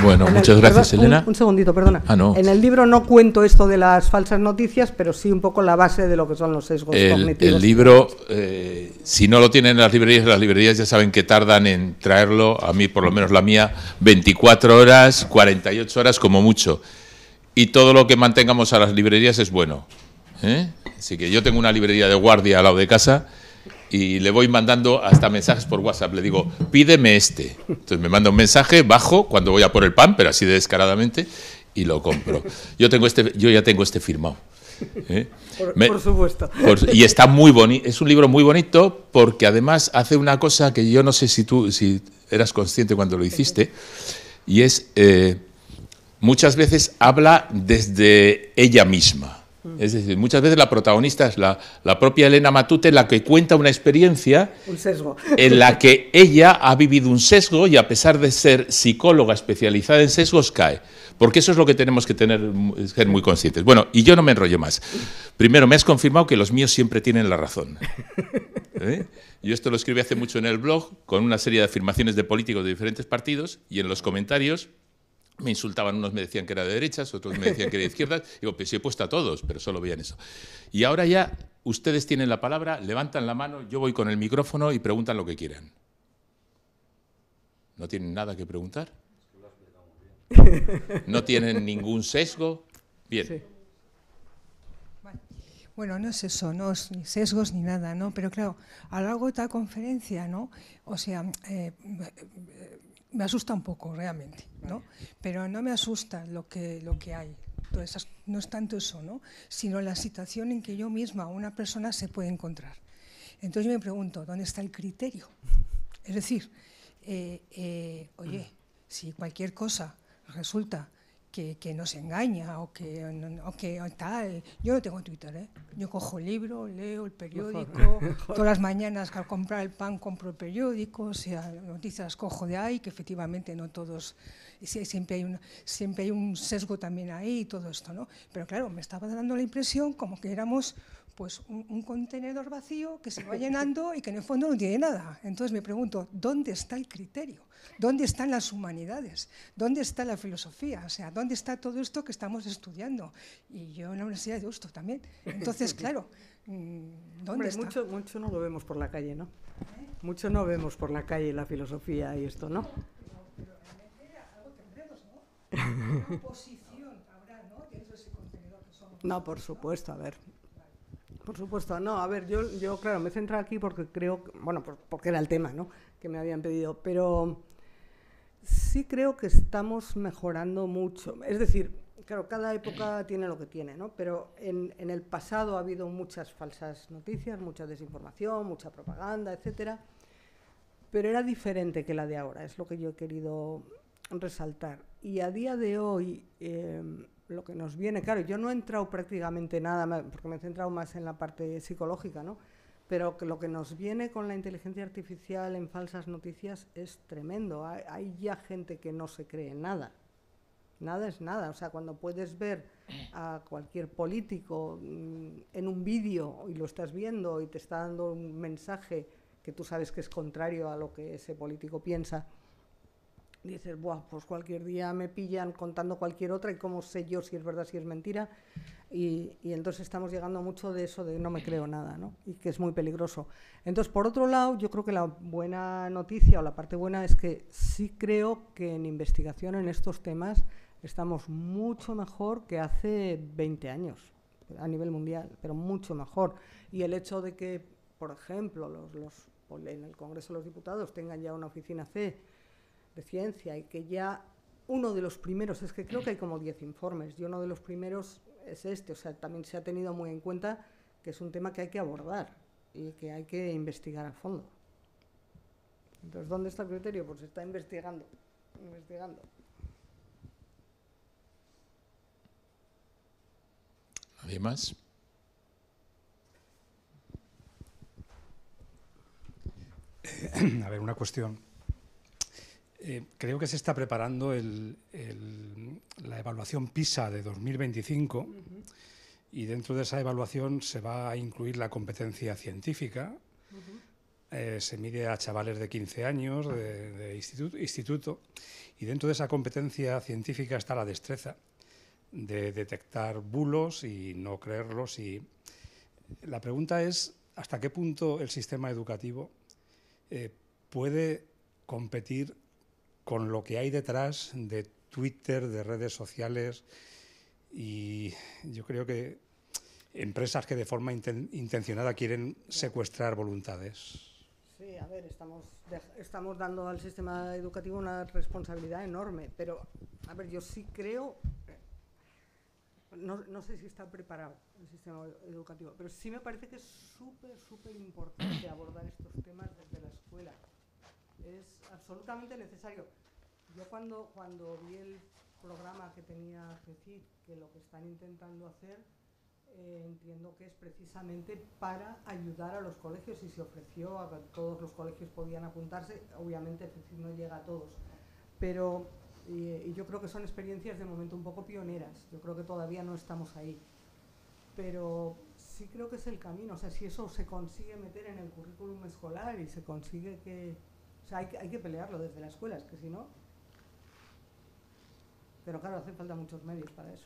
[SPEAKER 1] Bueno, muchas gracias, Elena.
[SPEAKER 2] Un segundito, perdona.
[SPEAKER 1] No.
[SPEAKER 2] En el libro no cuento esto de las falsas noticias, pero sí un poco la base de lo que son los sesgos cognitivos.
[SPEAKER 1] El libro, si no lo tienen en las librerías ya saben que tardan en traerlo, a mí, por lo menos la mía, 24 horas, 48 horas como mucho. Y todo lo que mantengamos a las librerías es bueno, ¿eh? Así que yo tengo una librería de guardia al lado de casa y le voy mandando hasta mensajes por WhatsApp. Le digo, pídeme este. Entonces me manda un mensaje, bajo cuando voy a por el pan, pero así de descaradamente, y lo compro. Yo ya tengo este firmado.
[SPEAKER 2] Por supuesto.
[SPEAKER 1] Y está muy bonito. Es un libro muy bonito porque además hace una cosa que yo no sé si eras consciente cuando lo hiciste, y es muchas veces habla desde ella misma. Es decir, muchas veces la protagonista es la propia Elena Matute, la que cuenta una experiencia
[SPEAKER 2] un sesgo
[SPEAKER 1] en la que ella ha vivido un sesgo y a pesar de ser psicóloga especializada en sesgos cae. Porque eso es lo que tenemos que ser muy conscientes. Bueno, y yo no me enrollo más. Primero, me has confirmado que los míos siempre tienen la razón. Yo esto lo escribí hace mucho en el blog con una serie de afirmaciones de políticos de diferentes partidos y en los comentarios me insultaban, unos me decían que era de derechas, otros me decían que era de izquierdas. Digo, pues sí he puesto a todos, pero solo veían eso. Y ahora ya ustedes tienen la palabra, levantan la mano, yo voy con el micrófono y preguntan lo que quieran. ¿No tienen nada que preguntar? ¿No tienen ningún sesgo? Bien.
[SPEAKER 2] Sí.
[SPEAKER 3] Bueno, no es eso, no es ni sesgos ni nada, ¿no? Pero claro, a lo largo de esta conferencia, ¿no? O sea, me asusta un poco realmente, ¿no? Pero no me asusta lo que hay. Entonces, no es tanto eso, ¿no? Sino la situación en que yo misma, una persona, se puede encontrar. Entonces yo me pregunto, ¿dónde está el criterio? Es decir, oye, si cualquier cosa resulta que nos engaña o que tal. Yo no tengo Twitter, ¿eh? Yo cojo el libro, leo el periódico, todas las mañanas al comprar el pan compro el periódico, o sea, noticias cojo de ahí, que efectivamente no todos, siempre hay un sesgo también ahí y todo esto, ¿no? Pero claro, me estaba dando la impresión como que éramos pues un contenedor vacío que se va llenando y que en el fondo no tiene nada. Entonces me pregunto, ¿dónde está el criterio? ¿Dónde están las humanidades? ¿Dónde está la filosofía? O sea, ¿dónde está todo esto que estamos estudiando? Y yo en la Universidad de Deusto también. Entonces, claro, ¿dónde está?
[SPEAKER 2] Mucho no lo vemos por la calle, ¿no? Mucho no vemos por la calle la filosofía y esto, ¿no?
[SPEAKER 3] Pero realmente algo tendremos, ¿no? ¿Qué posición habrá, ¿no? Dentro de ese contenedor que somos.
[SPEAKER 2] No, por supuesto, a ver. Por supuesto, no, a ver, yo claro, me he centrado aquí porque creo, bueno, porque era el tema, ¿no?, que me habían pedido, pero sí creo que estamos mejorando mucho. Es decir, claro, cada época tiene lo que tiene, ¿no? Pero en el pasado ha habido muchas falsas noticias, mucha desinformación, mucha propaganda, etcétera, pero era diferente que la de ahora, es lo que yo he querido resaltar. Y a día de hoy, lo que nos viene, claro, yo no he entrado prácticamente nada, porque me he centrado más en la parte psicológica, ¿no? Pero que lo que nos viene con la inteligencia artificial en falsas noticias es tremendo. Hay ya gente que no se cree nada. Nada es nada. O sea, cuando puedes ver a cualquier político en un vídeo y lo estás viendo y te está dando un mensaje que tú sabes que es contrario a lo que ese político piensa, dices, buah, pues cualquier día me pillan contando cualquier otra y cómo sé yo si es verdad, si es mentira. Y entonces estamos llegando mucho de eso de no me creo nada, ¿no? Y que es muy peligroso. Entonces, por otro lado, yo creo que la buena noticia o la parte buena es que sí creo que en investigación en estos temas estamos mucho mejor que hace 20 años a nivel mundial, pero mucho mejor. Y el hecho de que, por ejemplo, en el Congreso de los Diputados tengan ya una oficina C de ciencia y que ya uno de los primeros, es que creo que hay como 10 informes, y uno de los primeros es este, o sea, también se ha tenido muy en cuenta que es un tema que hay que abordar y que hay que investigar a fondo. Entonces, ¿dónde está el criterio? Pues se está investigando.
[SPEAKER 1] ¿Nadie más?
[SPEAKER 4] A ver, una cuestión. Creo que se está preparando la evaluación PISA de 2025 y dentro de esa evaluación se va a incluir la competencia científica. Se mide a chavales de 15 años de instituto y dentro de esa competencia científica está la destreza de detectar bulos y no creerlos. Y la pregunta es, ¿hasta qué punto el sistema educativo puede competir con lo que hay detrás de Twitter, de redes sociales? Y yo creo que empresas que de forma intencionada quieren secuestrar voluntades.
[SPEAKER 2] Sí, a ver, estamos dando al sistema educativo una responsabilidad enorme, pero, a ver, yo sí creo, no sé si está preparado el sistema educativo, pero sí me parece que es súper importante abordar estos temas desde la escuela. Es absolutamente necesario. Yo cuando vi el programa que tenía CECID, que lo que están intentando hacer, entiendo que es precisamente para ayudar a los colegios, y se ofreció a que todos los colegios podían apuntarse. Obviamente CECID no llega a todos, pero y yo creo que son experiencias de momento un poco pioneras. Yo creo que todavía no estamos ahí, pero sí creo que es el camino. O sea, si eso se consigue meter en el currículum escolar y se consigue que... O sea, hay que pelearlo desde las escuelas, que si no... Pero claro, hacen falta muchos medios para eso.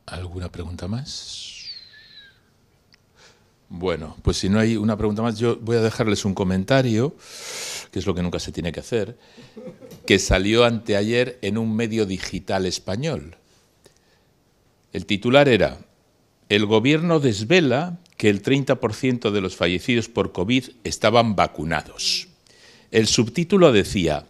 [SPEAKER 1] ¿Alguna pregunta más? Bueno, pues si no hay una pregunta más, yo voy a dejarles un comentario, que es lo que nunca se tiene que hacer, que salió anteayer en un medio digital español. El titular era: el gobierno desvela que el 30% de los fallecidos por COVID estaban vacunados. El subtítulo decía: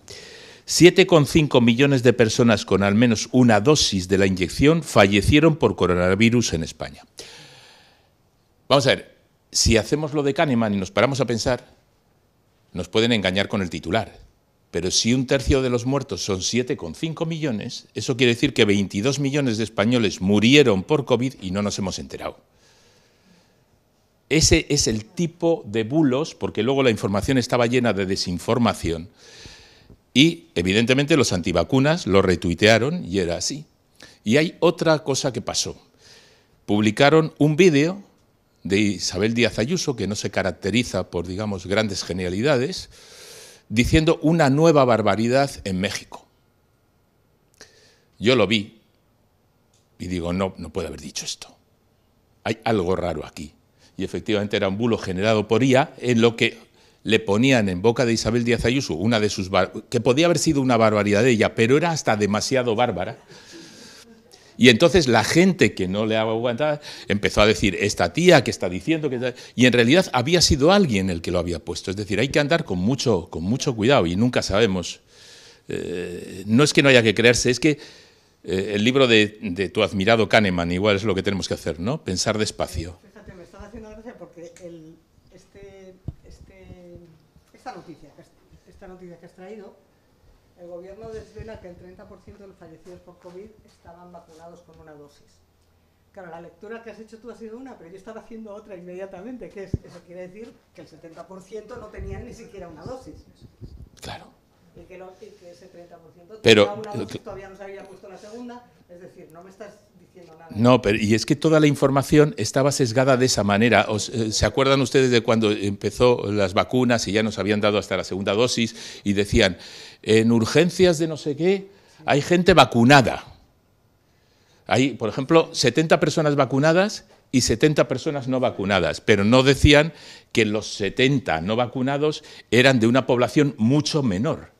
[SPEAKER 1] 7,5 millones de personas con al menos una dosis de la inyección fallecieron por coronavirus en España. Vamos a ver, si hacemos lo de Kahneman y nos paramos a pensar, nos pueden engañar con el titular. Pero si un tercio de los muertos son 7,5 millones, eso quiere decir que 22 millones de españoles murieron por COVID y no nos hemos enterado. Ese es el tipo de bulos, porque luego la información estaba llena de desinformación. Y, evidentemente, los antivacunas lo retuitearon y era así. Y hay otra cosa que pasó. Publicaron un vídeo de Isabel Díaz Ayuso, que no se caracteriza por, digamos, grandes genialidades, diciendo una nueva barbaridad en México. Yo lo vi y digo, no puede haber dicho esto. Hay algo raro aquí. Y efectivamente era un bulo generado por IA, en lo que le ponían en boca de Isabel Díaz Ayuso una de sus... que podía haber sido una barbaridad de ella, pero era hasta demasiado bárbara. Y entonces la gente que no le aguantaba empezó a decir, esta tía que está diciendo... Y en realidad había sido alguien el que lo había puesto. Es decir, hay que andar con mucho cuidado y nunca sabemos. No es que no haya que creerse, es que el libro de tu admirado Kahneman igual es lo que tenemos que hacer, ¿no? Pensar despacio.
[SPEAKER 2] Fíjate, me estaba haciendo gracia porque esta noticia que has traído, el gobierno desvela que el 30% de los fallecidos por COVID estaban vacunados con una dosis. Claro, la lectura que has hecho tú ha sido una, pero yo estaba haciendo otra inmediatamente, que es, eso quiere decir que el 70% no tenían ni siquiera una dosis.
[SPEAKER 1] Claro.
[SPEAKER 2] Y que ese 30%
[SPEAKER 1] pero,
[SPEAKER 2] una dosis, todavía no se había puesto la segunda, es decir, no me estás diciendo nada.
[SPEAKER 1] No, pero y es que toda la información estaba sesgada de esa manera. ¿Se acuerdan ustedes de cuando empezó las vacunas y ya nos habían dado hasta la segunda dosis y decían, en urgencias de no sé qué hay gente vacunada? Hay, por ejemplo, 70 personas vacunadas y 70 personas no vacunadas, pero no decían que los 70 no vacunados eran de una población mucho menor.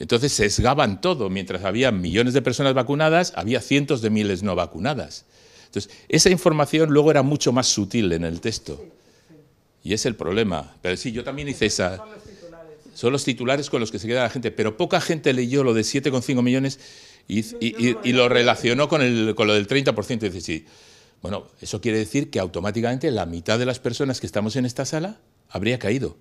[SPEAKER 1] Entonces sesgaban todo, mientras había millones de personas vacunadas, había cientos de miles no vacunadas. Entonces, esa información luego era mucho más sutil en el texto. Y es el problema. Pero sí, yo también hice esa... Son los titulares con los que se queda la gente, pero poca gente leyó lo de 7,5 millones y lo relacionó con lo del 30%. Y dice, sí, bueno, eso quiere decir que automáticamente la mitad de las personas que estamos en esta sala habría caído.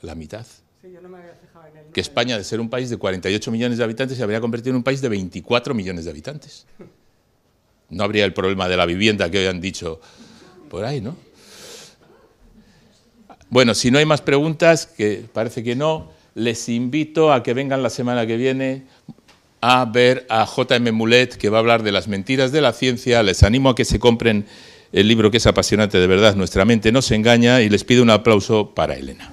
[SPEAKER 1] La mitad.
[SPEAKER 2] Sí, yo no me había fijado en el...
[SPEAKER 1] Que España, de ser un país de 48 millones de habitantes, se habría convertido en un país de 24 millones de habitantes. No habría el problema de la vivienda que hoy han dicho por ahí, ¿no? Bueno, si no hay más preguntas, que parece que no, les invito a que vengan la semana que viene a ver a J.M. Mulet, que va a hablar de las mentiras de la ciencia. Les animo a que se compren el libro, que es apasionante, de verdad, Nuestra mente nos engaña, y les pido un aplauso para Elena.